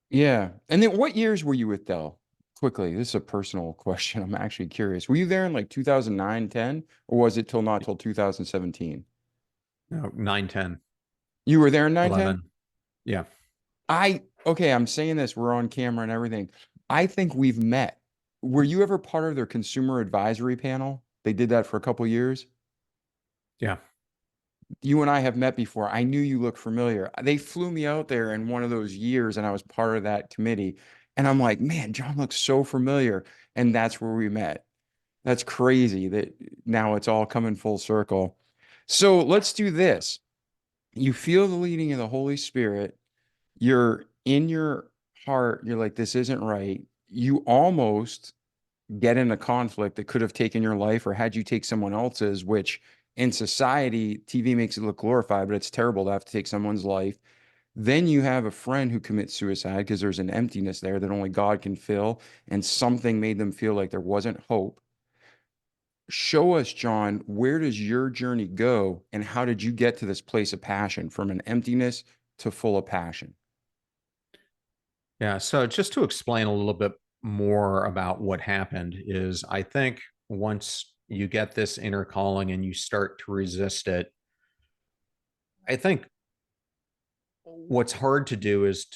Yeah. And then what years were you with Dell? Quickly, this is a personal question. I'm actually curious. Were you there in like 2009, 10, or was it not till 2017? No, 9, 10, You were there in 9, 10? 11. Yeah. Okay, I'm saying this, we're on camera and everything. I think we've met. Were you ever part of their consumer advisory panel? They did that for a couple years. Yeah. You and I have met before. I knew you looked familiar. They flew me out there in one of those years, and I was part of that committee. And I'm like, man, John looks so familiar. And that's where we met. That's crazy that now it's all coming full circle. So let's do this. You feel the leading of the Holy Spirit. You're in your heart. You're like, this isn't right. You almost get in a conflict that could have taken your life or had you take someone else's, which in society, TV makes it look glorified, but it's terrible to have to take someone's life. Then you have a friend who commits suicide because there's an emptiness there that only God can fill, and something made them feel like there wasn't hope. Show us, John, where does your journey go, and how did you get to this place of passion from an emptiness to full of passion? Yeah. So just to explain a little bit more about what happened is I think once you get this inner calling and you start to resist it, I think what's hard to do is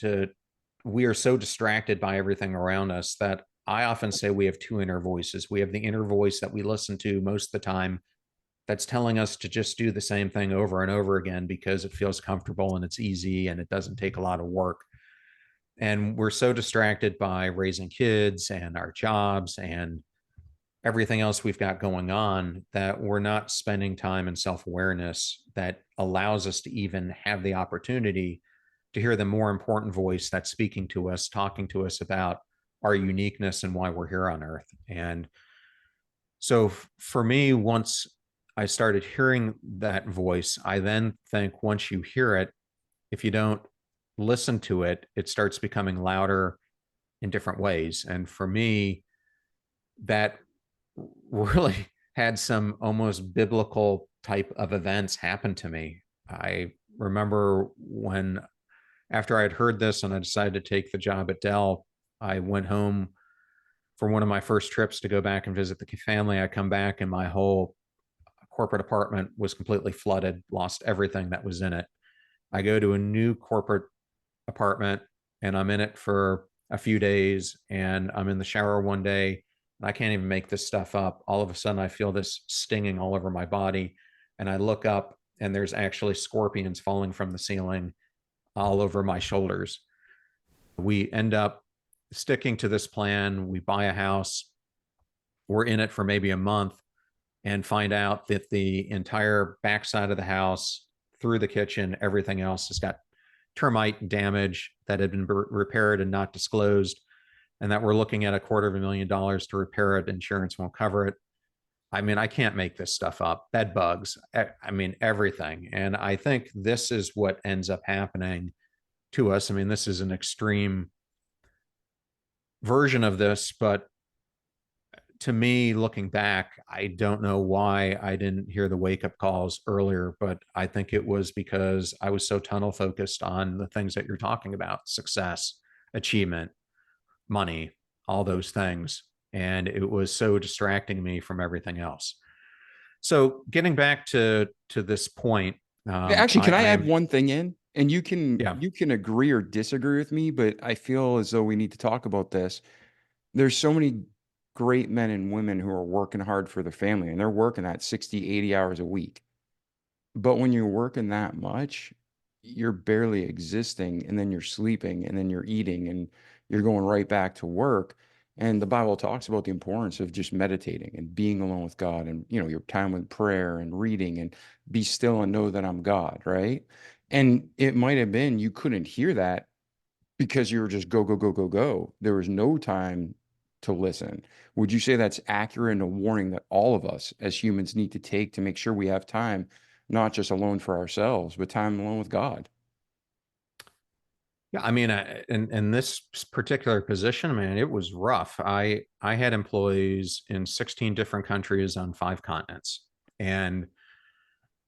we are so distracted by everything around us that I often say we have two inner voices. We have the inner voice that we listen to most of the time that's telling us to just do the same thing over and over again because it feels comfortable and it's easy and it doesn't take a lot of work. And we're so distracted by raising kids and our jobs and everything else we've got going on that we're not spending time in self-awareness that allows us to even have the opportunity to hear the more important voice that's speaking to us, talking to us about our uniqueness and why we're here on earth. And so for me, once I started hearing that voice, I then think once you hear it, if you don't listen to it, it starts becoming louder in different ways. And for me, that really had some almost biblical type of events happen to me. I remember when, after I'd heard this and I decided to take the job at Dell, I went home for one of my first trips to go back and visit the family. I come back and my whole corporate apartment was completely flooded, lost everything that was in it. I go to a new corporate apartment and I'm in it for a few days and I'm in the shower one day and I can't even make this stuff up. All of a sudden, I feel this stinging all over my body. And I look up and there's actually scorpions falling from the ceiling all over my shoulders. We end up sticking to this plan. We buy a house. We're in it for maybe a month and find out that the entire backside of the house, through the kitchen, everything else has got termite damage that had been repaired and not disclosed, and that we're looking at $250,000 to repair it. Insurance won't cover it. I mean, I can't make this stuff up. Bed bugs, I mean, everything. And I think this is what ends up happening to us. I mean, this is an extreme version of this, but to me, looking back, I don't know why I didn't hear the wake up calls earlier, but I think it was because I was so tunnel focused on the things that you're talking about: success, achievement, money, all those things. And it was so distracting me from everything else. So getting back to this point, Actually, can I I add am, one thing in? And yeah. you can agree or disagree with me, but I feel as though we need to talk about this. There's so many great men and women who are working hard for their family and they're working that 60, 80 hours a week. But when you're working that much, you're barely existing and then you're sleeping and then you're eating and you're going right back to work. And the Bible talks about the importance of just meditating and being alone with God and, you know, your time with prayer and reading and be still and know that I'm God, right? And it might have been you couldn't hear that because you were just go, go, go, go, go. There was no time to listen. Would you say that's accurate and a warning that all of us as humans need to take to make sure we have time, not just alone for ourselves, but time alone with God? Yeah, I mean, in this particular position, man, it was rough. I had employees in 16 different countries on 5 continents, and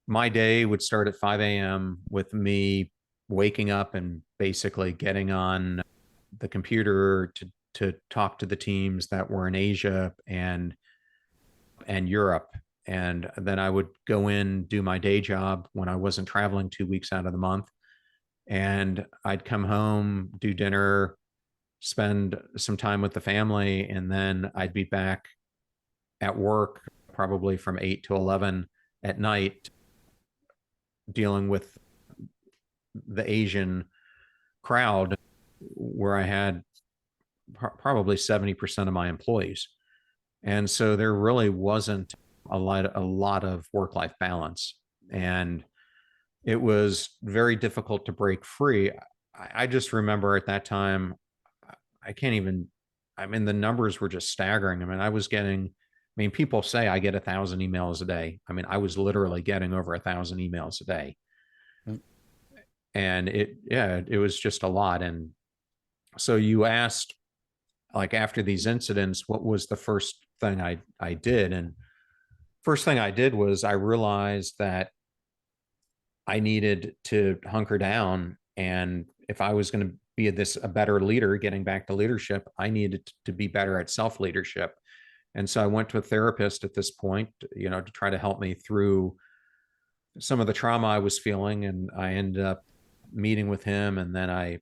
my day would start at 5 a.m. with me waking up and basically getting on the computer to talk to the teams that were in Asia and Europe. And then I would go in, do my day job when I wasn't traveling 2 weeks out of the month. And I'd come home, do dinner, spend some time with the family, and then I'd be back at work probably from 8 to 11 at night, dealing with the Asian crowd, where I had probably 70% of my employees. And so there really wasn't a lot of work-life balance. And it was very difficult to break free. I just remember at that time, I can't even, I mean, the numbers were just staggering. I mean, people say I get 1,000 emails a day. I mean, I was literally getting over 1,000 emails a day. Mm. And it was just a lot. And so you asked, like, after these incidents, what was the first thing I did? And first thing I did was I realized that I needed to hunker down. And if I was going to be a better leader, getting back to leadership, I needed to be better at self-leadership. And so I went to a therapist at this point, to try to help me through some of the trauma I was feeling. And I ended up meeting with him. And then I,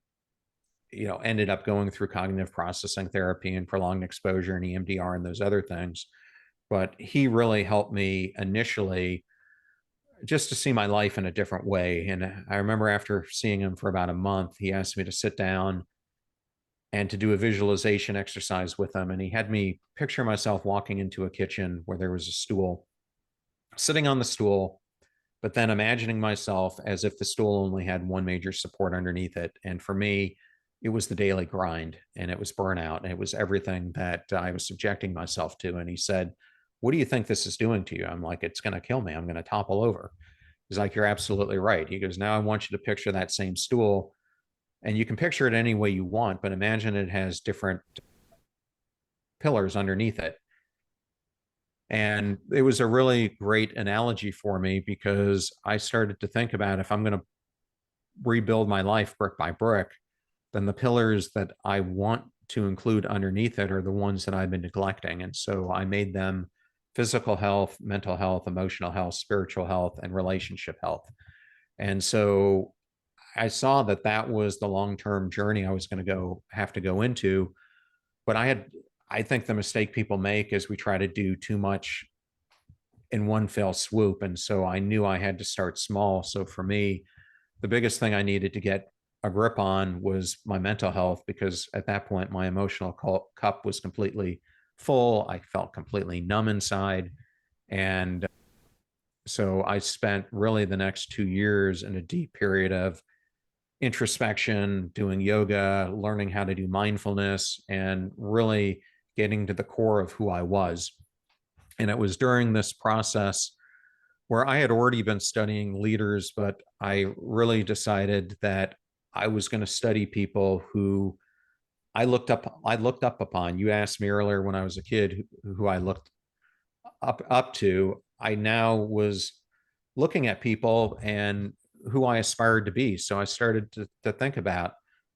ended up going through cognitive processing therapy and prolonged exposure and EMDR and those other things. But he really helped me initially just to see my life in a different way. And I remember after seeing him for about a month, he asked me to sit down and to do a visualization exercise with him. And he had me picture myself walking into a kitchen where there was a stool, sitting on the stool, but then imagining myself as if the stool only had one major support underneath it. And for me, it was the daily grind, and it was burnout, and it was everything that I was subjecting myself to. And he said, "What do you think this is doing to you?" I'm like, "It's going to kill me. I'm going to topple over." He's like, "You're absolutely right." He goes, "Now I want you to picture that same stool, and you can picture it any way you want, but imagine it has different pillars underneath it." And it was a really great analogy for me, because I started to think about, if I'm going to rebuild my life brick by brick, then the pillars that I want to include underneath it are the ones that I've been neglecting. And so I made them physical health, mental health, emotional health, spiritual health, and relationship health. And so I saw that that was the long-term journey I was going to have to go into. But I think the mistake people make is we try to do too much in one fell swoop. And so I knew I had to start small. So for me, the biggest thing I needed to get a grip on was my mental health, because at that point, my emotional cup was completely full. I felt completely numb inside. And so I spent really the next 2 years in a deep period of introspection, doing yoga, learning how to do mindfulness, and really getting to the core of who I was. And it was during this process where I had already been studying leaders, but I really decided that I was going to study people who I looked up upon. You asked me earlier when I was a kid who I looked up to. I now was looking at people and who I aspired to be. So I started to think about,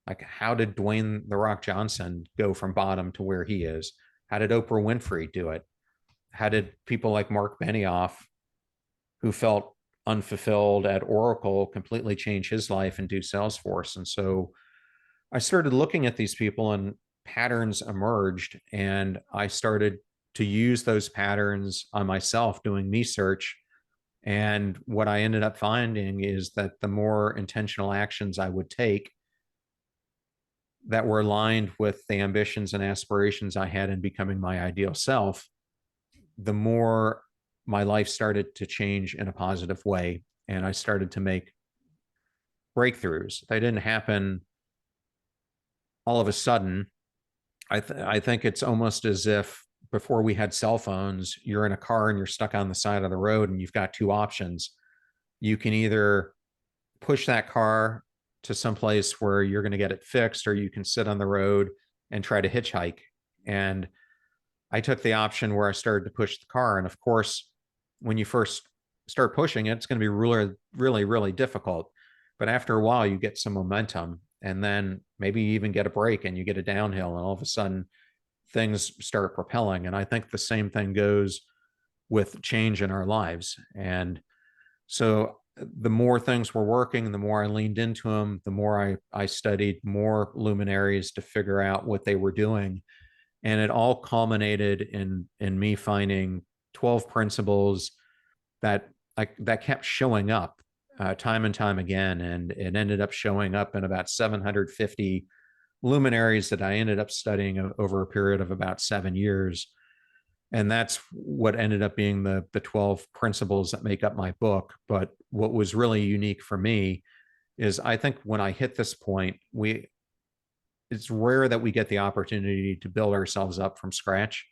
like, how did Dwayne "The Rock" Johnson go from bottom to where he is? How did Oprah Winfrey do it? How did people like Mark Benioff, who felt unfulfilled at Oracle, completely change his life and do Salesforce? And so I started looking at these people, and patterns emerged, and I started to use those patterns on myself, doing me search. And what I ended up finding is that the more intentional actions I would take that were aligned with the ambitions and aspirations I had in becoming my ideal self, the more my life started to change in a positive way. And I started to make breakthroughs. They didn't happen all of a sudden. I think it's almost as if before we had cell phones, you're in a car and you're stuck on the side of the road, and you've got two options. You can either push that car to some place where you're going to get it fixed, or you can sit on the road and try to hitchhike. And I took the option where I started to push the car. And of course, when you first start pushing it, it's going to be really, really, really difficult. But after a while, you get some momentum, and then maybe you even get a break and you get a downhill, and all of a sudden things start propelling. And I think the same thing goes with change in our lives. And so the more things were working, the more I leaned into them, the more I studied more luminaries to figure out what they were doing. And it all culminated in me finding 12 principles that that kept showing up time and time again. And it ended up showing up in about 750 luminaries that I ended up studying over a period of about 7 years. And that's what ended up being the 12 principles that make up my book. But what was really unique for me is I think when I hit this point, it's rare that we get the opportunity to build ourselves up from scratch.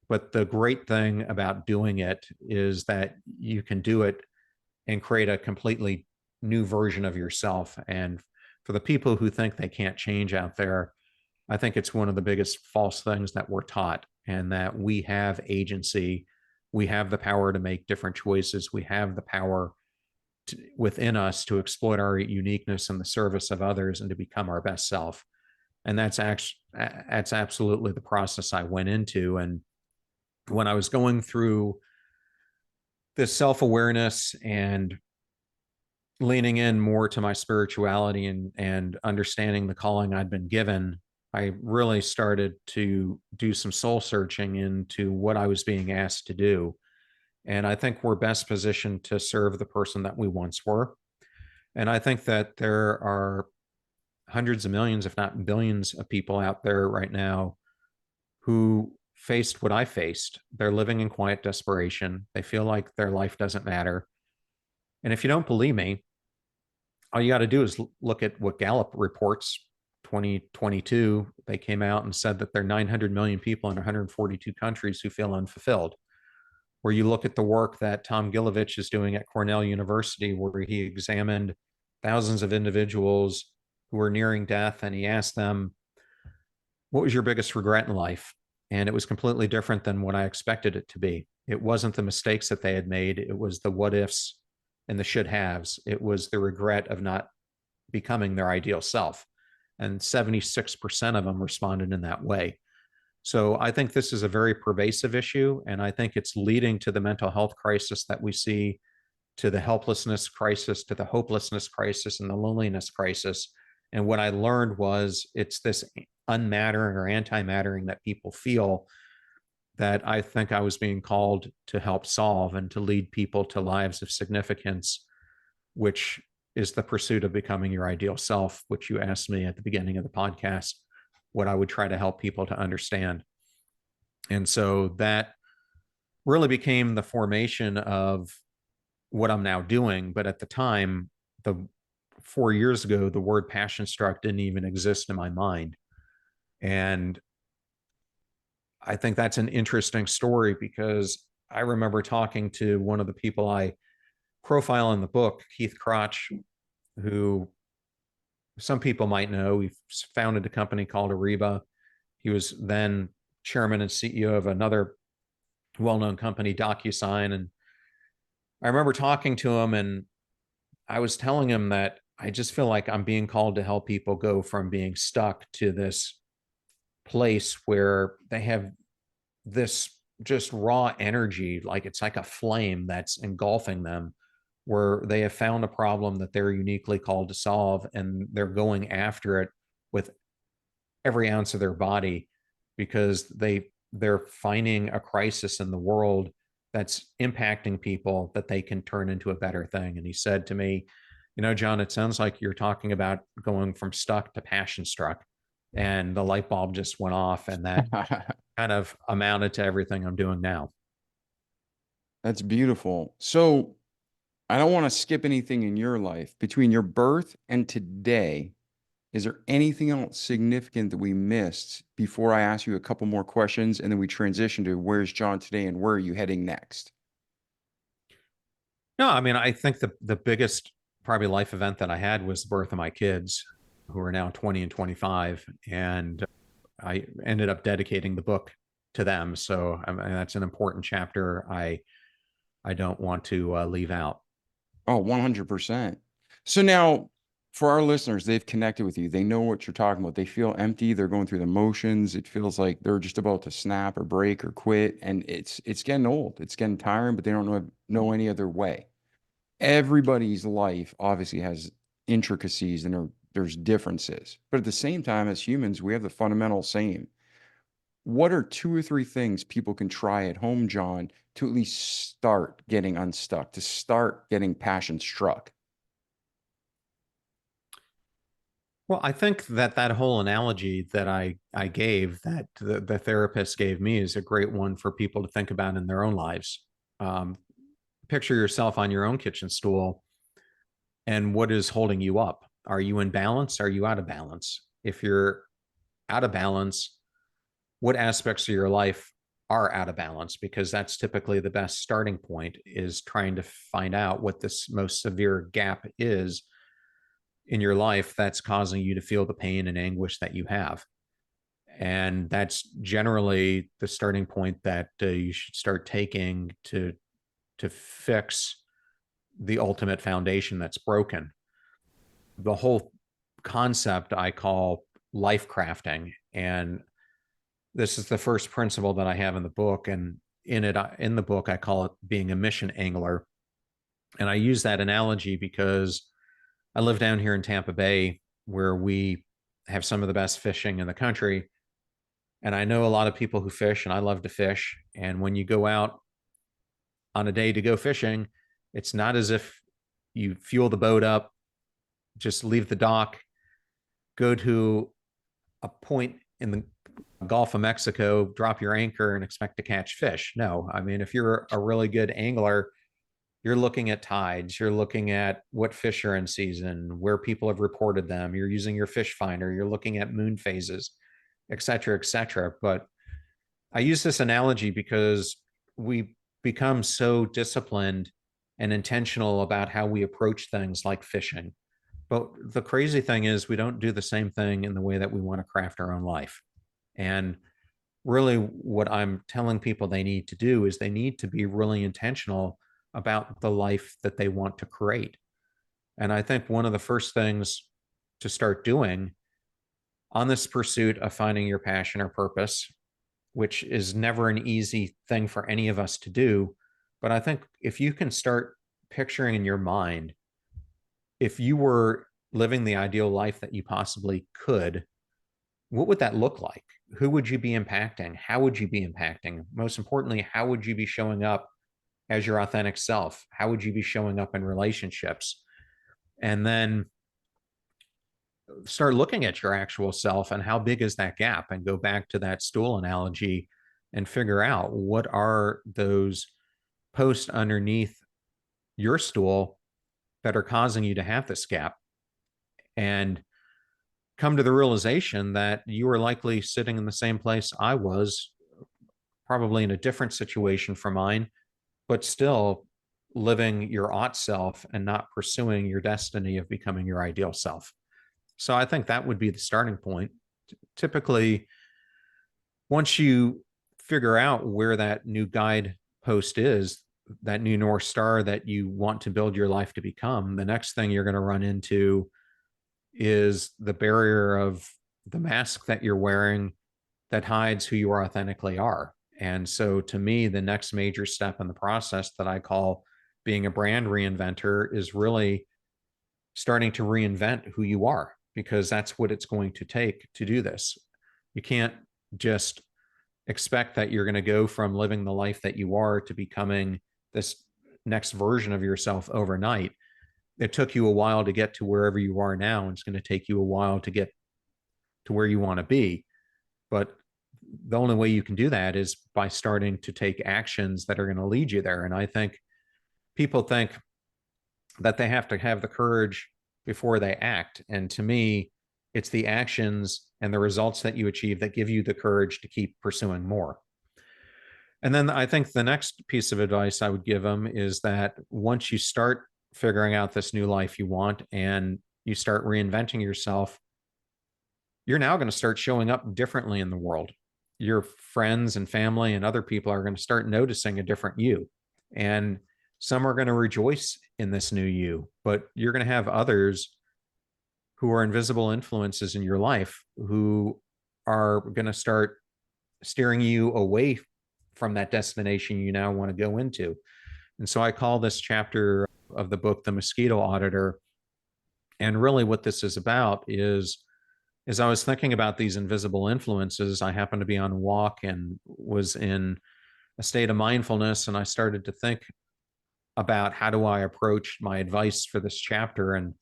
But the great thing about doing it is that you can do it and create a completely new version of yourself. And for the people who think they can't change out there, I think it's one of the biggest false things that we're taught, and that we have agency. We have the power to make different choices. We have the power within us to exploit our uniqueness in the service of others and to become our best self. And that's absolutely the process I went into. And when I was going through this self-awareness and leaning in more to my spirituality and understanding the calling I'd been given, I really started to do some soul searching into what I was being asked to do. And I think we're best positioned to serve the person that we once were. And I think that there are hundreds of millions, if not billions, of people out there right now who faced what I faced. They're living in quiet desperation. They feel like their life doesn't matter. And if you don't believe me, all you got to do is look at what Gallup reports. 2022, they came out and said that there are 900 million people in 142 countries who feel unfulfilled. Where you look at the work that Tom Gilovich is doing at Cornell University, where he examined thousands of individuals who were nearing death, and he asked them, what was your biggest regret in life? And it was completely different than what I expected it to be. It wasn't the mistakes that they had made. It was the what ifs and the should haves. It was the regret of not becoming their ideal self. And 76% of them responded in that way. So I think this is a very pervasive issue. And I think it's leading to the mental health crisis that we see, to the helplessness crisis, to the hopelessness crisis, and the loneliness crisis. And what I learned was it's this unmattering or anti-mattering that people feel that I think I was being called to help solve and to lead people to lives of significance, which is the pursuit of becoming your ideal self, which you asked me at the beginning of the podcast, what I would try to help people to understand. And so that really became the formation of what I'm now doing. But at the time, 4 years ago, the word passion struck didn't even exist in my mind. And I think that's an interesting story, because I remember talking to one of the people I profile in the book, Keith Crotch, who some people might know. He founded a company called Ariba. He was then chairman and CEO of another well-known company, DocuSign. And I remember talking to him, and I was telling him that I just feel like I'm being called to help people go from being stuck to this place where they have this just raw energy, like it's like a flame that's engulfing them, where they have found a problem that they're uniquely called to solve, and they're going after it with every ounce of their body, because they're finding a crisis in the world that's impacting people that they can turn into a better thing. And he said to me, John, it sounds like you're talking about going from stuck to passion struck. And the light bulb just went off, and that kind of amounted to everything I'm doing now. That's beautiful. So I don't want to skip anything in your life. Between your birth and today, is there anything else significant that we missed before I ask you a couple more questions and then we transition to where's John today and where are you heading next? No, I mean, I think the biggest probably life event that I had was the birth of my kids, who are now 20 and 25. And I ended up dedicating the book to them. So I mean, that's an important chapter I don't want to leave out. Oh, 100%. So now for our listeners, they've connected with you. They know what you're talking about. They feel empty. They're going through the motions. It feels like they're just about to snap or break or quit. And it's getting old. It's getting tiring, but they don't know any other way. everybody's life obviously has intricacies and there's differences. But at the same time, as humans, we have the fundamental same. What are 2 or 3 things people can try at home, John, to at least start getting unstuck, to start getting passion struck? Well, I think that whole analogy that I gave, that the therapist gave me, is a great one for people to think about in their own lives. Um, Picture yourself on your own kitchen stool, and what is holding you up? Are you in balance? Are you out of balance? If you're out of balance, what aspects of your life are out of balance? Because that's typically the best starting point, is trying to find out what this most severe gap is in your life that's causing you to feel the pain and anguish that you have. And that's generally the starting point that you should start taking to fix the ultimate foundation that's broken. The whole concept I call life crafting, and this is the first principle that I have in the book. And in the book, I call it being a mission angler. And I use that analogy because I live down here in Tampa Bay, where we have some of the best fishing in the country. And I know a lot of people who fish, and I love to fish. And when you go out on a day to go fishing, it's not as if you fuel the boat up, just leave the dock, go to a point in the Gulf of Mexico, drop your anchor, and expect to catch fish. No, I mean, if you're a really good angler, you're looking at tides, you're looking at what fish are in season, where people have reported them, you're using your fish finder, you're looking at moon phases, et cetera, et cetera. But I use this analogy because we become so disciplined and intentional about how we approach things like fishing. But the crazy thing is, we don't do the same thing in the way that we want to craft our own life. And really, what I'm telling people they need to do is they need to be really intentional about the life that they want to create. And I think one of the first things to start doing on this pursuit of finding your passion or purpose, which is never an easy thing for any of us to do, but I think if you can start picturing in your mind, if you were living the ideal life that you possibly could, what would that look like? Who would you be impacting? How would you be impacting? Most importantly, how would you be showing up as your authentic self? How would you be showing up in relationships? And then start looking at your actual self and how big is that gap, and go back to that stool analogy and figure out what are those posts underneath your stool that are causing you to have this gap, and come to the realization that you are likely sitting in the same place I was, probably in a different situation from mine, but still living your ought self and not pursuing your destiny of becoming your ideal self. So I think that would be the starting point. Typically, once you figure out where that new guidepost is, that new North Star that you want to build your life to become, the next thing you're going to run into is the barrier of the mask that you're wearing that hides who you authentically are. And so to me, the next major step in the process that I call being a brand reinventor is really starting to reinvent who you are, because that's what it's going to take to do this. You can't just expect that you're going to go from living the life that you are to becoming this next version of yourself overnight. It took you a while to get to wherever you are now, and it's going to take you a while to get to where you want to be. But the only way you can do that is by starting to take actions that are going to lead you there. And I think people think that they have to have the courage before they act. And to me, it's the actions and the results that you achieve that give you the courage to keep pursuing more. And then I think the next piece of advice I would give them is that once you start figuring out this new life you want and you start reinventing yourself, you're now going to start showing up differently in the world. Your friends and family and other people are going to start noticing a different you. And some are going to rejoice in this new you, but you're going to have others who are invisible influences in your life who are going to start steering you away from that destination you now want to go into. And so I call this chapter of the book, The Mosquito Auditor. And really what this is about is, as I was thinking about these invisible influences, I happened to be on a walk and was in a state of mindfulness. And I started to think about how do I approach my advice for this chapter. And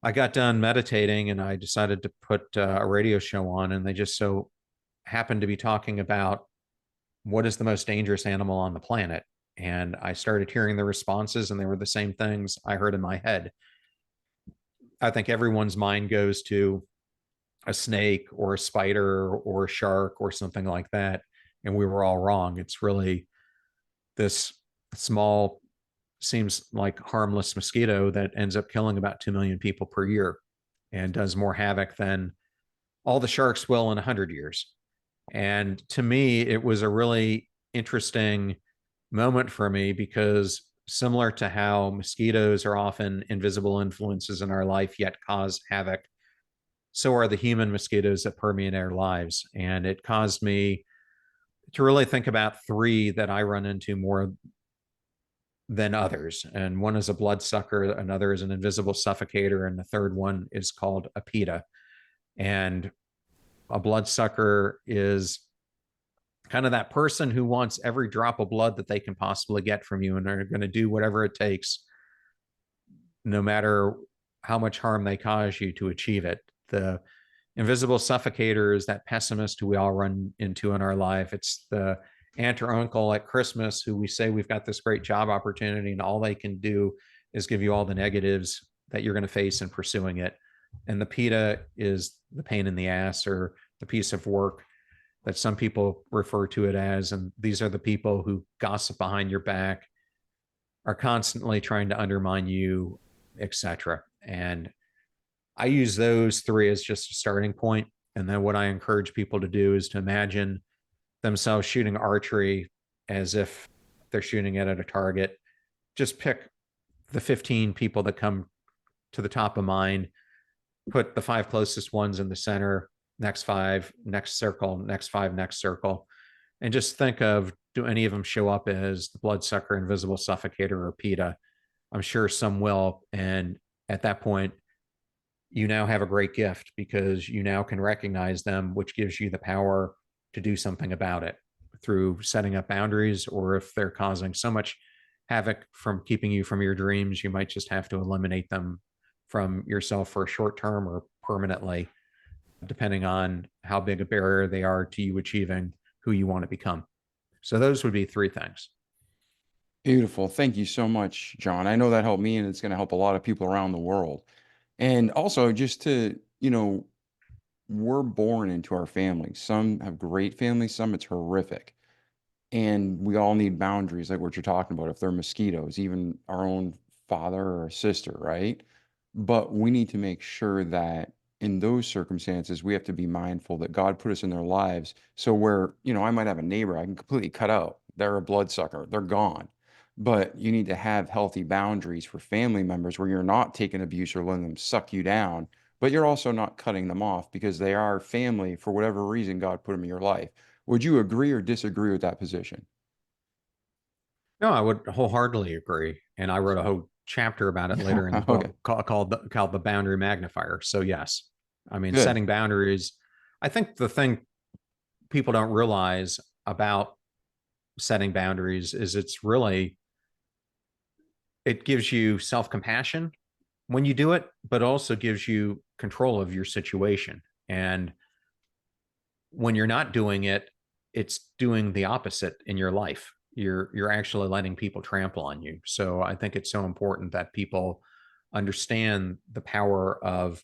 I got done meditating and I decided to put a radio show on, and they just so happened to be talking about what is the most dangerous animal on the planet. And I started hearing the responses, and they were the same things I heard in my head. I think everyone's mind goes to a snake or a spider or a shark or something like that. And we were all wrong. It's really this small, seems like harmless mosquito that ends up killing about 2 million people per year and does more havoc than all the sharks will in 100 years. And to me, it was a really interesting moment for me, because similar to how mosquitoes are often invisible influences in our life yet cause havoc, so are the human mosquitoes that permeate our lives. And it caused me to really think about three that I run into more than others. And one is a bloodsucker, another is an invisible suffocator, and the third one is called a PETA. And a bloodsucker is kind of that person who wants every drop of blood that they can possibly get from you, and they're going to do whatever it takes, no matter how much harm they cause you, to achieve it. The invisible suffocator is that pessimist who we all run into in our life. It's the aunt or uncle at Christmas who we say we've got this great job opportunity, and all they can do is give you all the negatives that you're going to face in pursuing it. And the PETA is the pain in the ass, or the piece of work that some people refer to it as. And these are the people who gossip behind your back, are constantly trying to undermine you, etc. And I use those three as just a starting point. And then what I encourage people to do is to imagine themselves shooting archery as if they're shooting it at a target. Just pick the 15 people that come to the top of mind, put the 5 closest ones in the center, next 5, next circle, next 5, next circle, and just think of, do any of them show up as the bloodsucker, invisible suffocator, or PETA? I'm sure some will. And at that point, you now have a great gift, because you now can recognize them, which gives you the power to do something about it through setting up boundaries. Or if they're causing so much havoc from keeping you from your dreams, you might just have to eliminate them from yourself for a short term or permanently, depending on how big a barrier they are to you achieving who you want to become. So those would be 3 things. Beautiful. Thank you so much, John. I know that helped me, and it's going to help a lot of people around the world. And also, just to, we're born into our families. Some have great families, some it's horrific. And we all need boundaries, like what you're talking about. If they're mosquitoes, even our own father or sister, right? But we need to make sure that in those circumstances, we have to be mindful that God put us in their lives. So where, I might have a neighbor I can completely cut out. They're a bloodsucker, they're gone. But you need to have healthy boundaries for family members where you're not taking abuse or letting them suck you down, but you're also not cutting them off, because they are family for whatever reason God put them in your life. Would you agree or disagree with that position? No, I would wholeheartedly agree. And I wrote a whole chapter about it later in the book Okay, called the Boundary Magnifier. So yes, I mean, good. setting boundaries. I think the thing people don't realize about setting boundaries is it gives you self-compassion when you do it, but also gives you control of your situation. And when you're not doing it, it's doing the opposite in your life. You're actually letting people trample on you. So I think it's so important that people understand the power of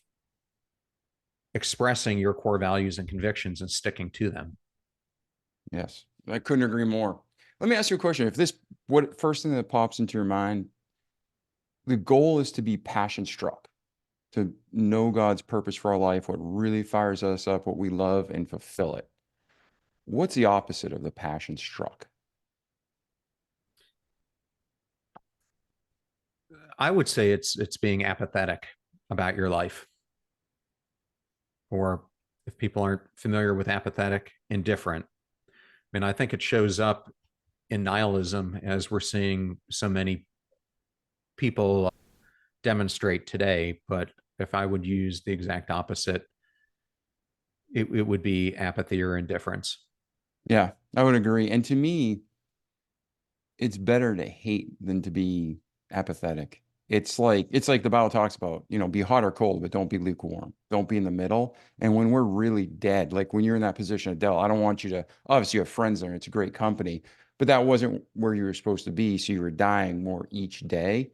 expressing your core values and convictions and sticking to them. Yes, I couldn't agree more. Let me ask you a question. What first thing that pops into your mind, the goal is to be passion struck, to know God's purpose for our life, what really fires us up, what we love, and fulfill it. What's the opposite of the passion struck? I would say it's being apathetic about your life. Or if people aren't familiar with apathetic, indifferent. I mean, I think it shows up in nihilism, as we're seeing so many people demonstrate today. But if I would use the exact opposite, it would be apathy or indifference. Yeah, I would agree. And to me, it's better to hate than to be apathetic. It's like the Bible talks about, be hot or cold, but don't be lukewarm. Don't be in the middle. And when we're really dead, like when you're in that position of Dell, I don't want you to obviously you have friends there, it's a great company, but that wasn't where you were supposed to be. So you were dying more each day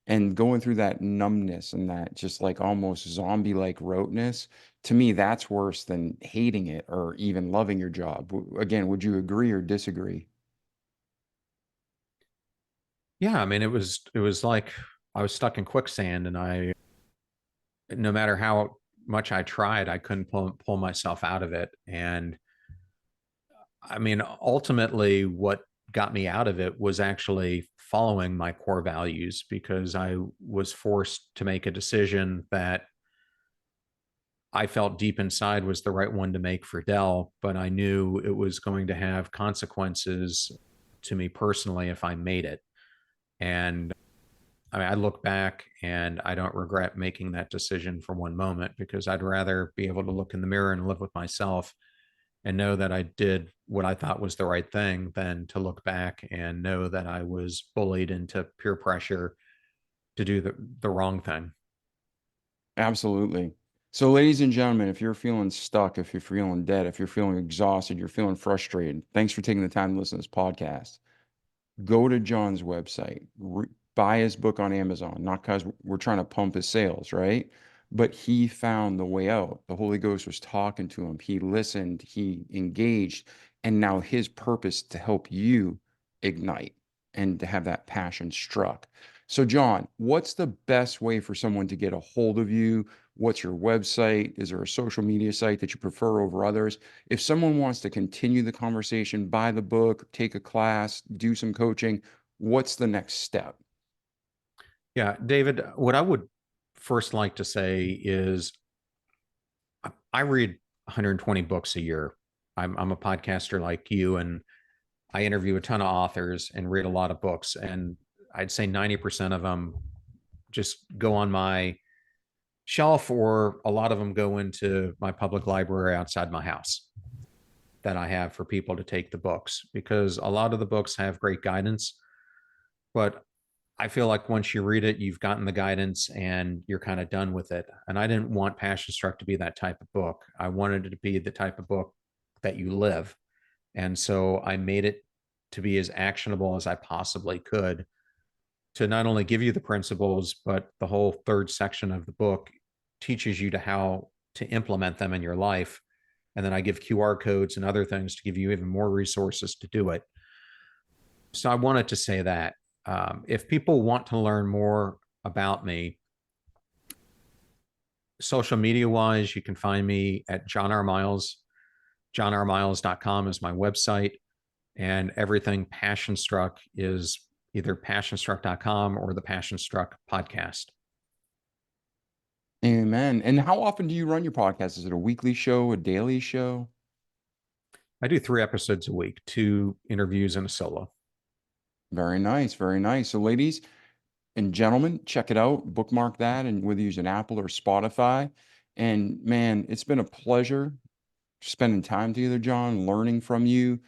and going through that numbness and that just like almost zombie-like roteness. To me, that's worse than hating it or even loving your job. Again, would you agree or disagree? Yeah, I mean, it was like I was stuck in quicksand, and no matter how much I tried, I couldn't pull myself out of it. And I mean, ultimately, what got me out of it was actually following my core values, because I was forced to make a decision that I felt deep inside was the right one to make for Dell, but I knew it was going to have consequences to me personally if I made it. And I mean, I look back and I don't regret making that decision for one moment, because I'd rather be able to look in the mirror and live with myself and know that I did what I thought was the right thing than to look back and know that I was bullied into peer pressure to do the wrong thing. Absolutely. So, ladies and gentlemen, if you're feeling stuck, if you're feeling dead, if you're feeling exhausted, you're feeling frustrated, thanks for taking the time to listen to this podcast. Go to John's website, buy his book on Amazon, not because we're trying to pump his sales, right? But he found the way out. The Holy Ghost was talking to him. He listened, he engaged, and now his purpose to help you ignite and to have that passion struck. So, John, what's the best way for someone to get a hold of you? What's your website? Is there a social media site that you prefer over others? If someone wants to continue the conversation, buy the book, take a class, do some coaching, what's the next step? Yeah, David, what I would first like to say is I read 120 books a year. I'm a podcaster like you, and I interview a ton of authors and read a lot of books. And I'd say 90% of them just go on my shelf, or a lot of them go into my public library outside my house that I have for people to take the books, because a lot of the books have great guidance. But I feel like once you read it, you've gotten the guidance and you're kind of done with it. And I didn't want Passion Struck to be that type of book. I wanted it to be the type of book that you live. And so I made it to be as actionable as I possibly could, to not only give you the principles, but the whole third section of the book teaches you to how to implement them in your life. And then I give QR codes and other things to give you even more resources to do it. So I wanted to say that if people want to learn more about me, social media wise, you can find me at John R. Miles. JohnRMiles.com is my website, and everything Passion Struck is either passionstruck.com or the Passion Struck podcast. Amen. And how often do you run your podcast? Is it a weekly show, a daily show? I do 3 episodes a week, 2 interviews and a solo. Very nice. Very nice. So, ladies and gentlemen, check it out. Bookmark that, and whether you use an Apple or Spotify. And man, it's been a pleasure spending time together, John, learning from you,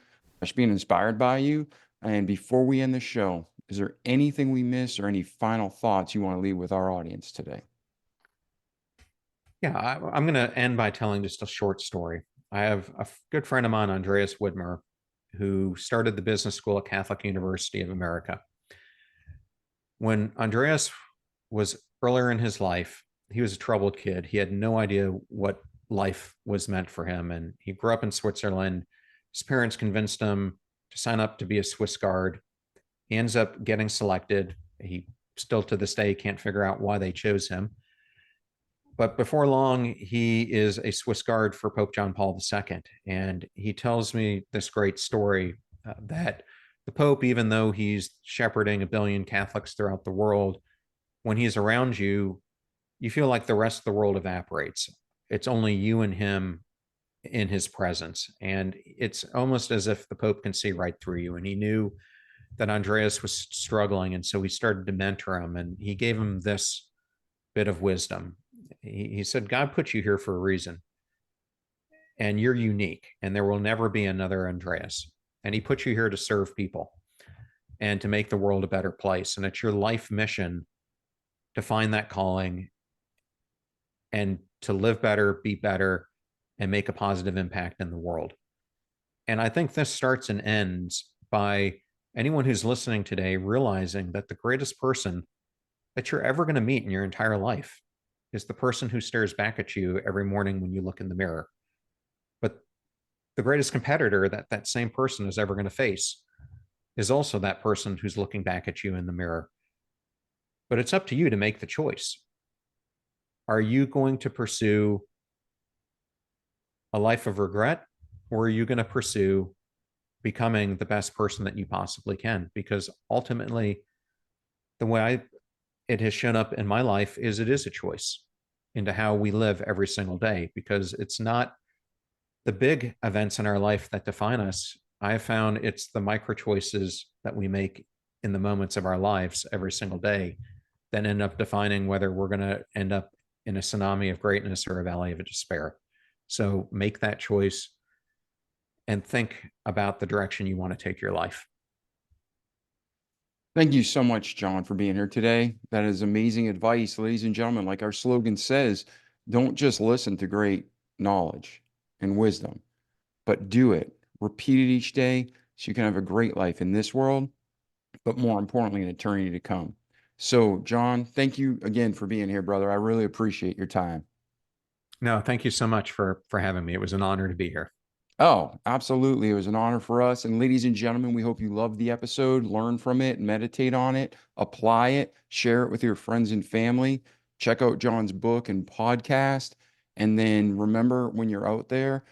just being inspired by you. And before we end the show, is there anything we missed or any final thoughts you want to leave with our audience today? Yeah, I'm going to end by telling just a short story. I have a good friend of mine, Andreas Widmer, who started the business school at Catholic University of America. When Andreas was earlier in his life, he was a troubled kid. He had no idea what life was meant for him. And he grew up in Switzerland. His parents convinced him to sign up to be a Swiss Guard. He ends up getting selected. He still to this day can't figure out why they chose him. But before long, he is a Swiss Guard for Pope John Paul II. And he tells me this great story that the Pope, even though he's shepherding 1 billion Catholics throughout the world, when he's around you, you feel like the rest of the world evaporates. It's only you and him in his presence. And it's almost as if the Pope can see right through you. And he knew that Andreas was struggling. And so he started to mentor him, and he gave him this bit of wisdom. He said, God put you here for a reason, and you're unique, and there will never be another Andreas. And he put you here to serve people and to make the world a better place. And it's your life mission to find that calling and to live better, be better, and make a positive impact in the world. And I think this starts and ends by anyone who's listening today realizing that the greatest person that you're ever going to meet in your entire life is the person who stares back at you every morning when you look in the mirror. But the greatest competitor that that same person is ever going to face is also that person who's looking back at you in the mirror. But it's up to you to make the choice. Are you going to pursue a life of regret, or are you going to pursue becoming the best person that you possibly can? Because ultimately, the way it has shown up in my life is it is a choice into how we live every single day, because it's not the big events in our life that define us. I have found it's the micro choices that we make in the moments of our lives every single day that end up defining whether we're going to end up in a tsunami of greatness or a valley of despair. So make that choice and think about the direction you want to take your life. Thank you so much, John, for being here today. That is amazing advice, ladies and gentlemen. Like our slogan says, don't just listen to great knowledge and wisdom, but do it. Repeat it each day so you can have a great life in this world, but more importantly, in eternity to come. So, John, thank you again for being here, brother. I really appreciate your time. No, thank you so much for having me. It was an honor to be here. Oh, absolutely. It was an honor for us. And ladies and gentlemen, we hope you loved the episode, learn from it, meditate on it, apply it, share it with your friends and family. Check out John's book and podcast. And then remember, when you're out there,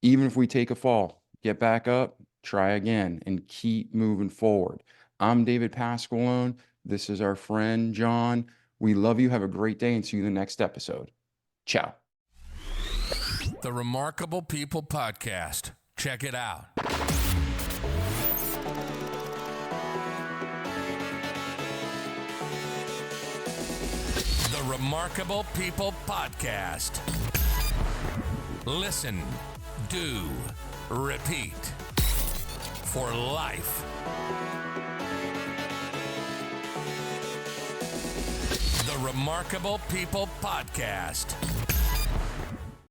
even if we take a fall, get back up, try again, and keep moving forward. I'm David Pasqualone. This is our friend, John. We love you. Have a great day, and see you in the next episode. Ciao. The Remarkable People Podcast. Check it out. The Remarkable People Podcast. Listen, do, repeat. For life. The Remarkable People Podcast.